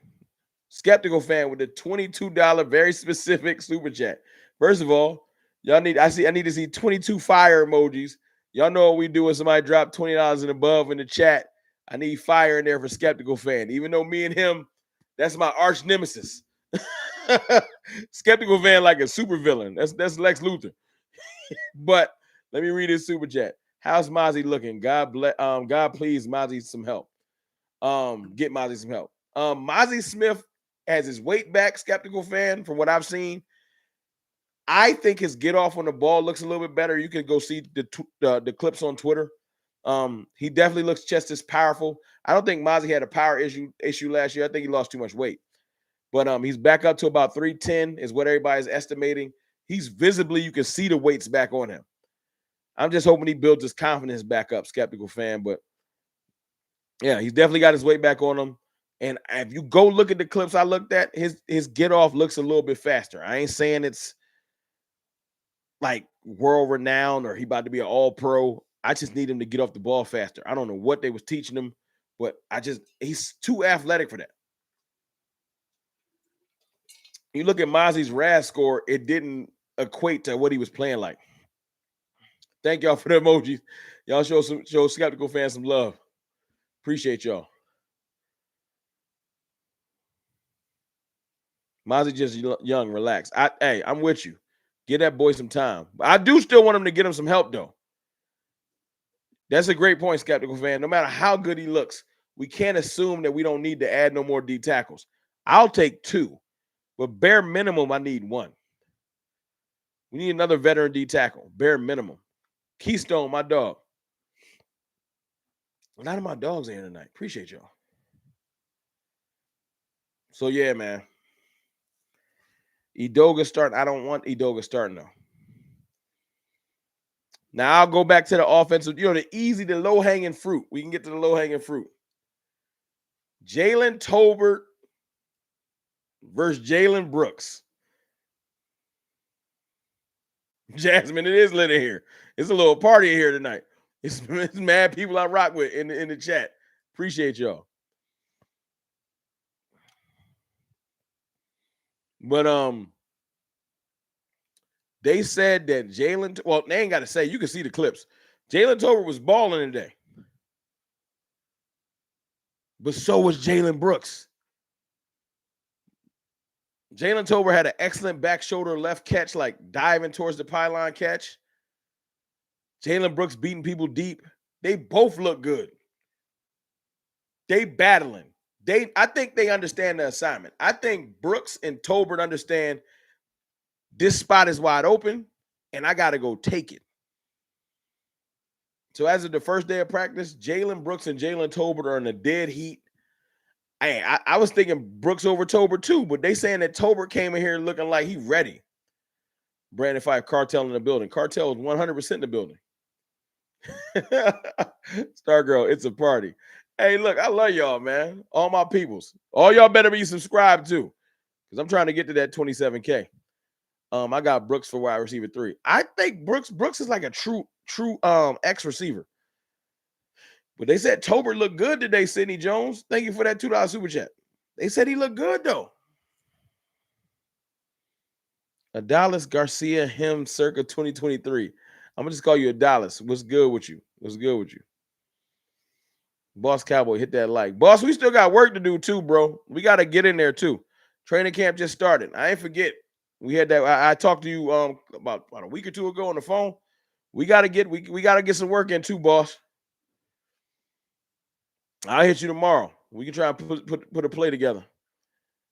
Skeptical fan with the $22 very specific super chat. First of all, y'all need I need to see 22 fire emojis. Y'all know what we do when somebody drop $20 and above in the chat. I need fire in there for skeptical fan. Even though me and him, that's my arch nemesis. Skeptical fan like a super villain. That's Lex Luthor. But let me read his super chat. How's Mazi looking? God please Mazi some help. Get Mazi some help. Mazi Smith has his weight back, skeptical fan, from what I've seen. I think his get off on the ball looks a little bit better. You can go see the clips on Twitter. He definitely looks just as powerful. I don't think Mazi had a power issue last year. I think he lost too much weight. But he's back up to about 310 is what everybody's estimating. He's visibly, you can see the weights back on him. I'm just hoping he builds his confidence back up, skeptical fan. But yeah, he's definitely got his weight back on him. And if you go look at the clips I looked at, his get off looks a little bit faster. I ain't saying it's like world renowned or he about to be an all pro. I just need him to get off the ball faster. I don't know what they was teaching him, but he's too athletic for that. You look at Mazi's RAS score, it didn't equate to what he was playing like. Thank y'all for the emojis. Y'all show skeptical fans some love. Appreciate y'all. Mazi just young, relax. I'm with you. Give that boy some time. I do still want him to get him some help, though. That's a great point, skeptical fan. No matter how good he looks, we can't assume that we don't need to add no more D tackles. I'll take 2, but bare minimum, I need 1. We need another veteran D tackle, bare minimum. Keystone, my dog. A lot of my dogs are here tonight. Appreciate y'all. So, yeah, man. Edoga starting. I don't want Edoga starting, though. Now, I'll go back to the offensive, the low-hanging fruit. We can get to the low-hanging fruit. Jalen Tolbert versus Jalen Brooks. Jasmine, it is lit in here. It's a little party here tonight. It's mad people I rock with in the chat. Appreciate y'all. But they said that they ain't got to say. You can see the clips. Jalen Tolbert was balling today. But so was Jalen Brooks. Jalen Tolbert had an excellent back shoulder left catch, like diving towards the pylon catch. Jalen Brooks beating people deep. They both look good. They battling. I think they understand the assignment. I think Brooks and Tolbert understand this spot is wide open, and I got to go take it. So as of the first day of practice, Jalen Brooks and Jalen Tolbert are in a dead heat. I was thinking Brooks over Tolbert too, but they saying that Tolbert came in here looking like he ready. Brandon Five, Cartel in the building. Cartel is 100% in the building. Star Girl, it's a party. Hey, look, I love y'all, man. All my peoples. All y'all better be subscribed too, because I'm trying to get to that 27K. I got Brooks for wide receiver 3. I think Brooks is like a true X receiver. But they said Tolbert looked good today, Sidney Jones. Thank you for that $2 super chat. They said he looked good, though. Adalis Garcia, him circa 2023. I'm going to just call you Adalis. What's good with you? What's good with you? Boss Cowboy, hit that like. Boss, we still got work to do, too, bro. We got to get in there, too. Training camp just started. I ain't forget. We had that. I talked to you about a week or two ago on the phone. We got to get some work in, too, boss. I'll hit you tomorrow. We can try and put a play together.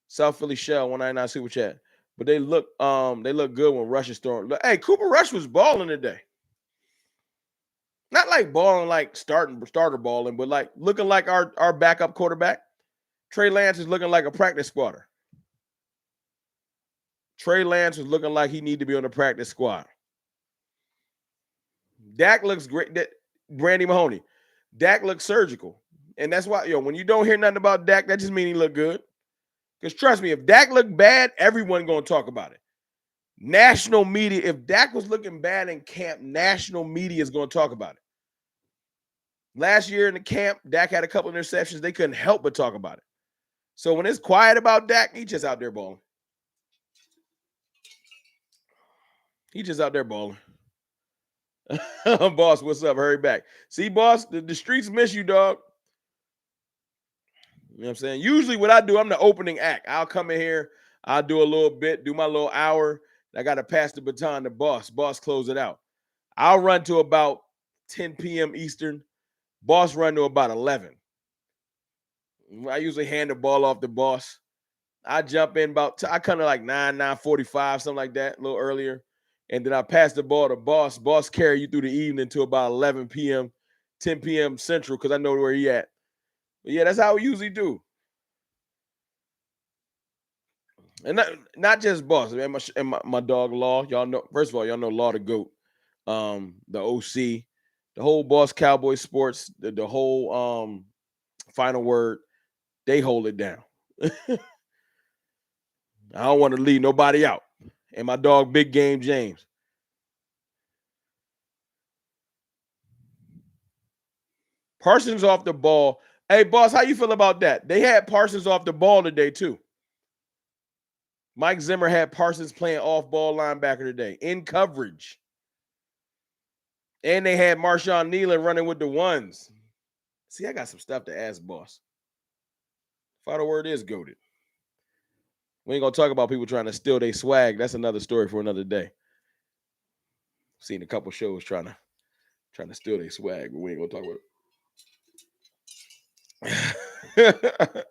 South Philly Shell 199 super chat. But they look good when Rush is throwing. Hey, Cooper Rush was balling today. Not like balling like starter balling, but like looking like our backup quarterback. Trey Lance is looking like a practice squatter. Trey Lance was looking like he need to be on the practice squad. Dak looks great. Brandy Mahoney. Dak looks surgical. And that's why, when you don't hear nothing about Dak, that just means he look good. Because trust me, if Dak looked bad, everyone going to talk about it. National media, if Dak was looking bad in camp, national media is going to talk about it. Last year in the camp, Dak had a couple of interceptions. They couldn't help but talk about it. So when it's quiet about Dak, he just out there balling. He just out there balling. Boss, what's up? Hurry back. See, boss, the streets miss you, dog. You know what I'm saying? Usually what I do, I'm the opening act. I'll come in here, I'll do a little bit, do my little hour. I got to pass the baton to boss. Boss, close it out. I'll run to about 10 p.m. Eastern. Boss run to about 11. I usually hand the ball off to boss. I jump in I kind of like 9:45, something like that, a little earlier. And then I pass the ball to boss. Boss carry you through the evening to about 11 p.m., 10 p.m. Central, because I know where he at. But yeah, that's how we usually do. And not just boss, man, my dog Law. Y'all know, first of all, y'all know Law the GOAT, the OC, the whole Boss Cowboys Sports, the whole Final Word, they hold it down. I don't want to leave nobody out. And my dog Big Game James. Parsons off the ball. Hey, boss, how you feel about that? They had Parsons off the ball today, too. Mike Zimmer had Parsons playing off-ball linebacker today in coverage. And they had Marshawn Nealon running with the ones. See, I got some stuff to ask, boss. Final Word is goated. We ain't going to talk about people trying to steal their swag. That's another story for another day. Seen a couple shows trying to steal their swag, but we ain't going to talk about it.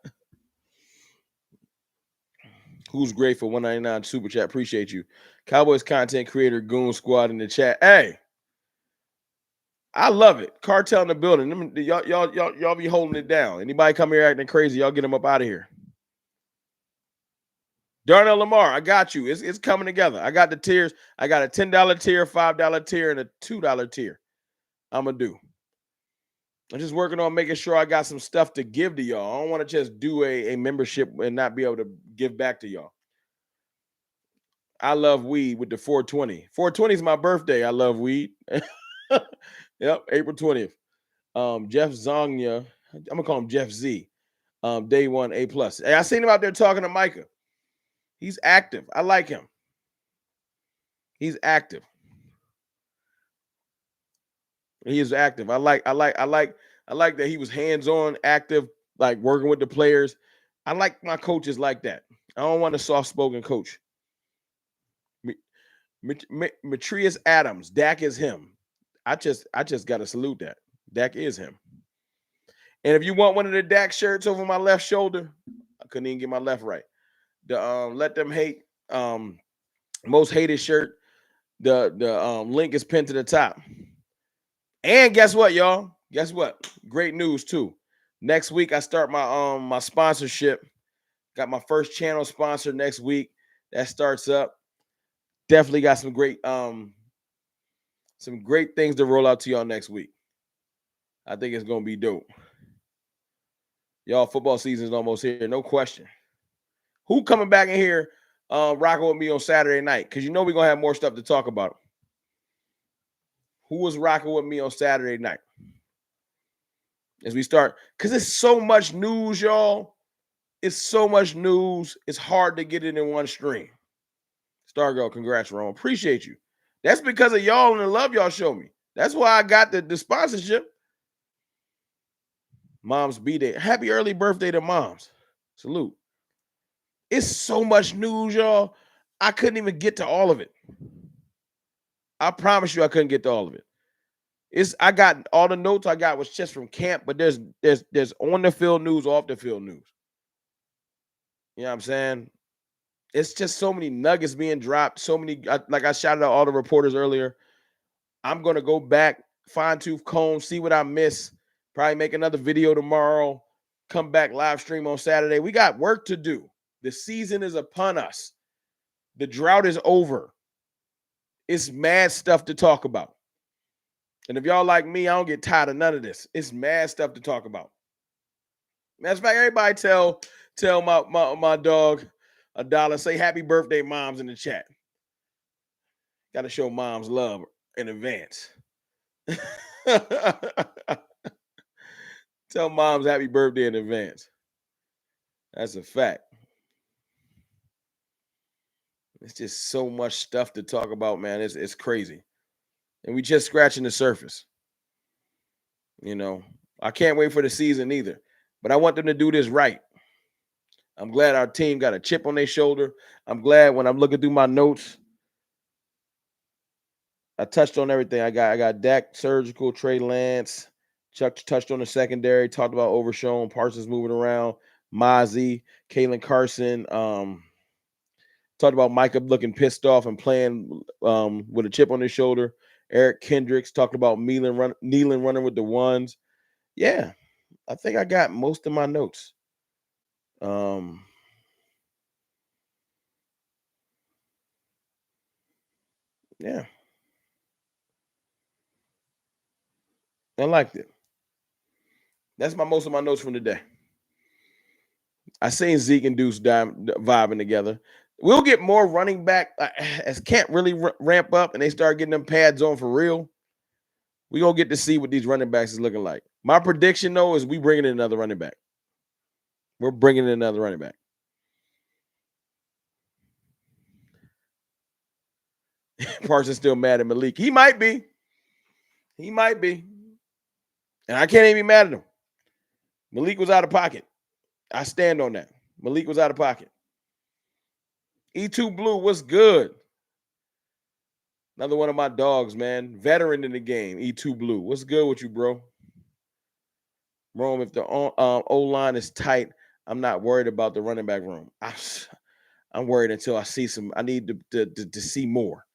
Who's great for 199 super chat? Appreciate you. Cowboys content creator Goon Squad in the chat. Hey, I love it. Cartel in the building. Y'all be holding it down. Anybody come here acting crazy, y'all get them up out of here. Darnell Lamar, I got you. It's coming together. I got the tiers. I got a $10 tier, $5 tier, and a $2 tier. I'm going to do. I'm just working on making sure I got some stuff to give to y'all. I don't want to just do a membership and not be able to give back to y'all. I love weed with the 420. 420 is my birthday. I love weed. Yep, April 20th. Jeff Zongya, I'm going to call him Jeff Z. Day one, A+. Hey, I seen him out there talking to Micah. He's active. I like him. He's active. He is active. I like that he was hands-on, active, like working with the players. I like my coaches like that. I don't want a soft-spoken coach. Matrius Adams, Dak is him. I just got to salute that. Dak is him. And if you want one of the Dak shirts over my left shoulder, I couldn't even get my left right. The Let Them Hate most hated shirt. The link is pinned to the top. And guess what, y'all? Guess what? Great news too. Next week I start my my sponsorship. Got my first channel sponsor next week. That starts up. Definitely got some great things to roll out to y'all next week. I think it's gonna be dope. Y'all, football season is almost here, no question. Who coming back in here rocking with me on Saturday night? Because you know we're gonna have more stuff to talk about. Who was rocking with me on Saturday night? As we start, because it's so much news, y'all. It's so much news. It's hard to get it in one stream. Stargirl, congrats, Rome. Appreciate you. That's because of y'all and the love y'all show me. That's why I got the sponsorship. Mom's B-Day. Happy early birthday to Moms. Salute. It's so much news, y'all. I couldn't even get to all of it. I promise you I couldn't get to all of it. I got all the notes I got was just from camp, but there's on the field news, off the field news. You know what I'm saying? It's just so many nuggets being dropped. So many, like I shouted out all the reporters earlier. I'm going to go back, fine tooth comb, see what I missed. Probably make another video tomorrow. Come back live stream on Saturday. We got work to do. The season is upon us. The drought is over. It's mad stuff to talk about. And if y'all like me, I don't get tired of none of this. It's mad stuff to talk about. Matter of fact, everybody tell my dog $1. Say happy birthday, moms, in the chat. Got to show moms love in advance. Tell moms happy birthday in advance. That's a fact. It's just so much stuff to talk about, man. It's crazy. And we just scratching the surface. You know, I can't wait for the season either. But I want them to do this right. I'm glad our team got a chip on their shoulder. I'm glad when I'm looking through my notes, I touched on everything. I got Dak, Surgical, Trey Lance. Chuck touched on the secondary, talked about Overshown, Parsons moving around, Mazi, Kalen Carson. Talked about Micah looking pissed off and playing with a chip on his shoulder. Eric Kendricks talked about Nealon running with the ones. Yeah, I think I got most of my notes. Yeah. I liked it. That's most of my notes from today. I seen Zeke and Deuce vibing together. We'll get more running back as can't really ramp up and they start getting them pads on for real. We gonna get to see what these running backs is looking like. My prediction though is we bringing in another running back. We're bringing in another running back. Parsons still mad at Malik. He might be. He might be. And I can't even be mad at him. Malik was out of pocket. I stand on that. Malik was out of pocket. E2 Blue, what's good? Another one of my dogs, man. Veteran in the game, E2 Blue. What's good with you, bro? Rome, if the O-line is tight, I'm not worried about the running back room. I'm worried until I see some. I need to see more.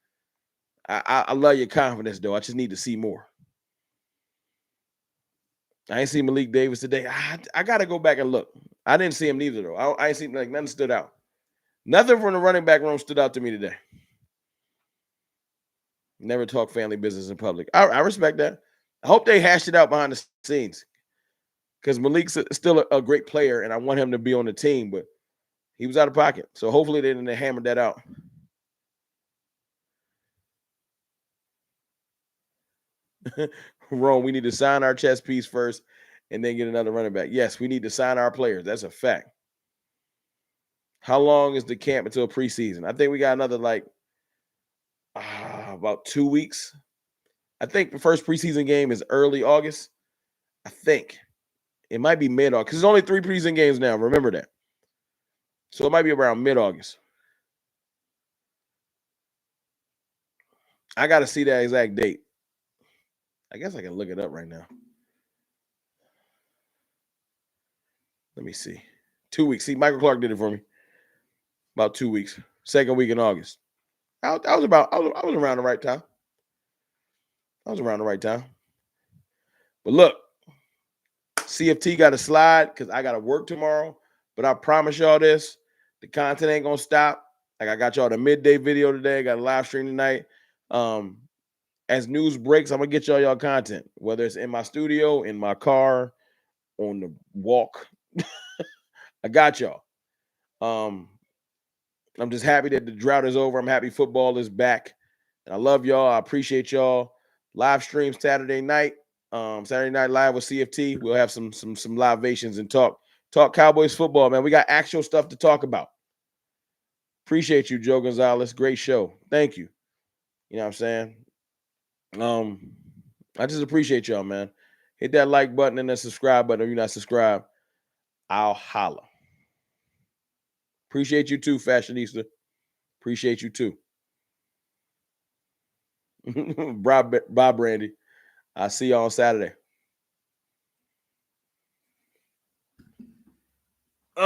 I love your confidence, though. I just need to see more. I ain't seen Malik Davis today. I got to go back and look. I didn't see him neither, though. I ain't seen like nothing stood out. Nothing from the running back room stood out to me today. Never talk family business in public. I respect that. I hope they hashed it out behind the scenes because Malik's still a great player, and I want him to be on the team, but he was out of pocket. So hopefully they didn't hammer that out. Rome, we need to sign our chess piece first and then get another running back. Yes, we need to sign our players. That's a fact. How long is the camp until preseason? I think we got another about 2 weeks. I think the first preseason game is early August. I think it might be mid-August because there's only 3 preseason games now. Remember that. So it might be around mid-August. I got to see that exact date. I guess I can look it up right now. Let me see. 2 weeks. See, Michael Clark did it for me. About 2 weeks. Second week in August. I was around the right time. But look, CFT got to slide because I got to work tomorrow. But I promise y'all this, the content ain't going to stop. Like I got y'all the midday video today. Got a live stream tonight. As news breaks, I'm going to get y'all content, whether it's in my studio, in my car, on the walk. I got y'all. I'm just happy that the drought is over. I'm happy football is back. And I love y'all. I appreciate y'all. Live stream Saturday night. Saturday Night Live with CFT. We'll have some livations and talk Cowboys football, man. We got actual stuff to talk about. Appreciate you, Joe Gonzalez. Great show. Thank you. You know what I'm saying? I just appreciate y'all, man. Hit that like button and that subscribe button if you're not subscribed. I'll holla. Appreciate you too, Fashionista. Appreciate you too. Bob Brandy. I'll see y'all on Saturday.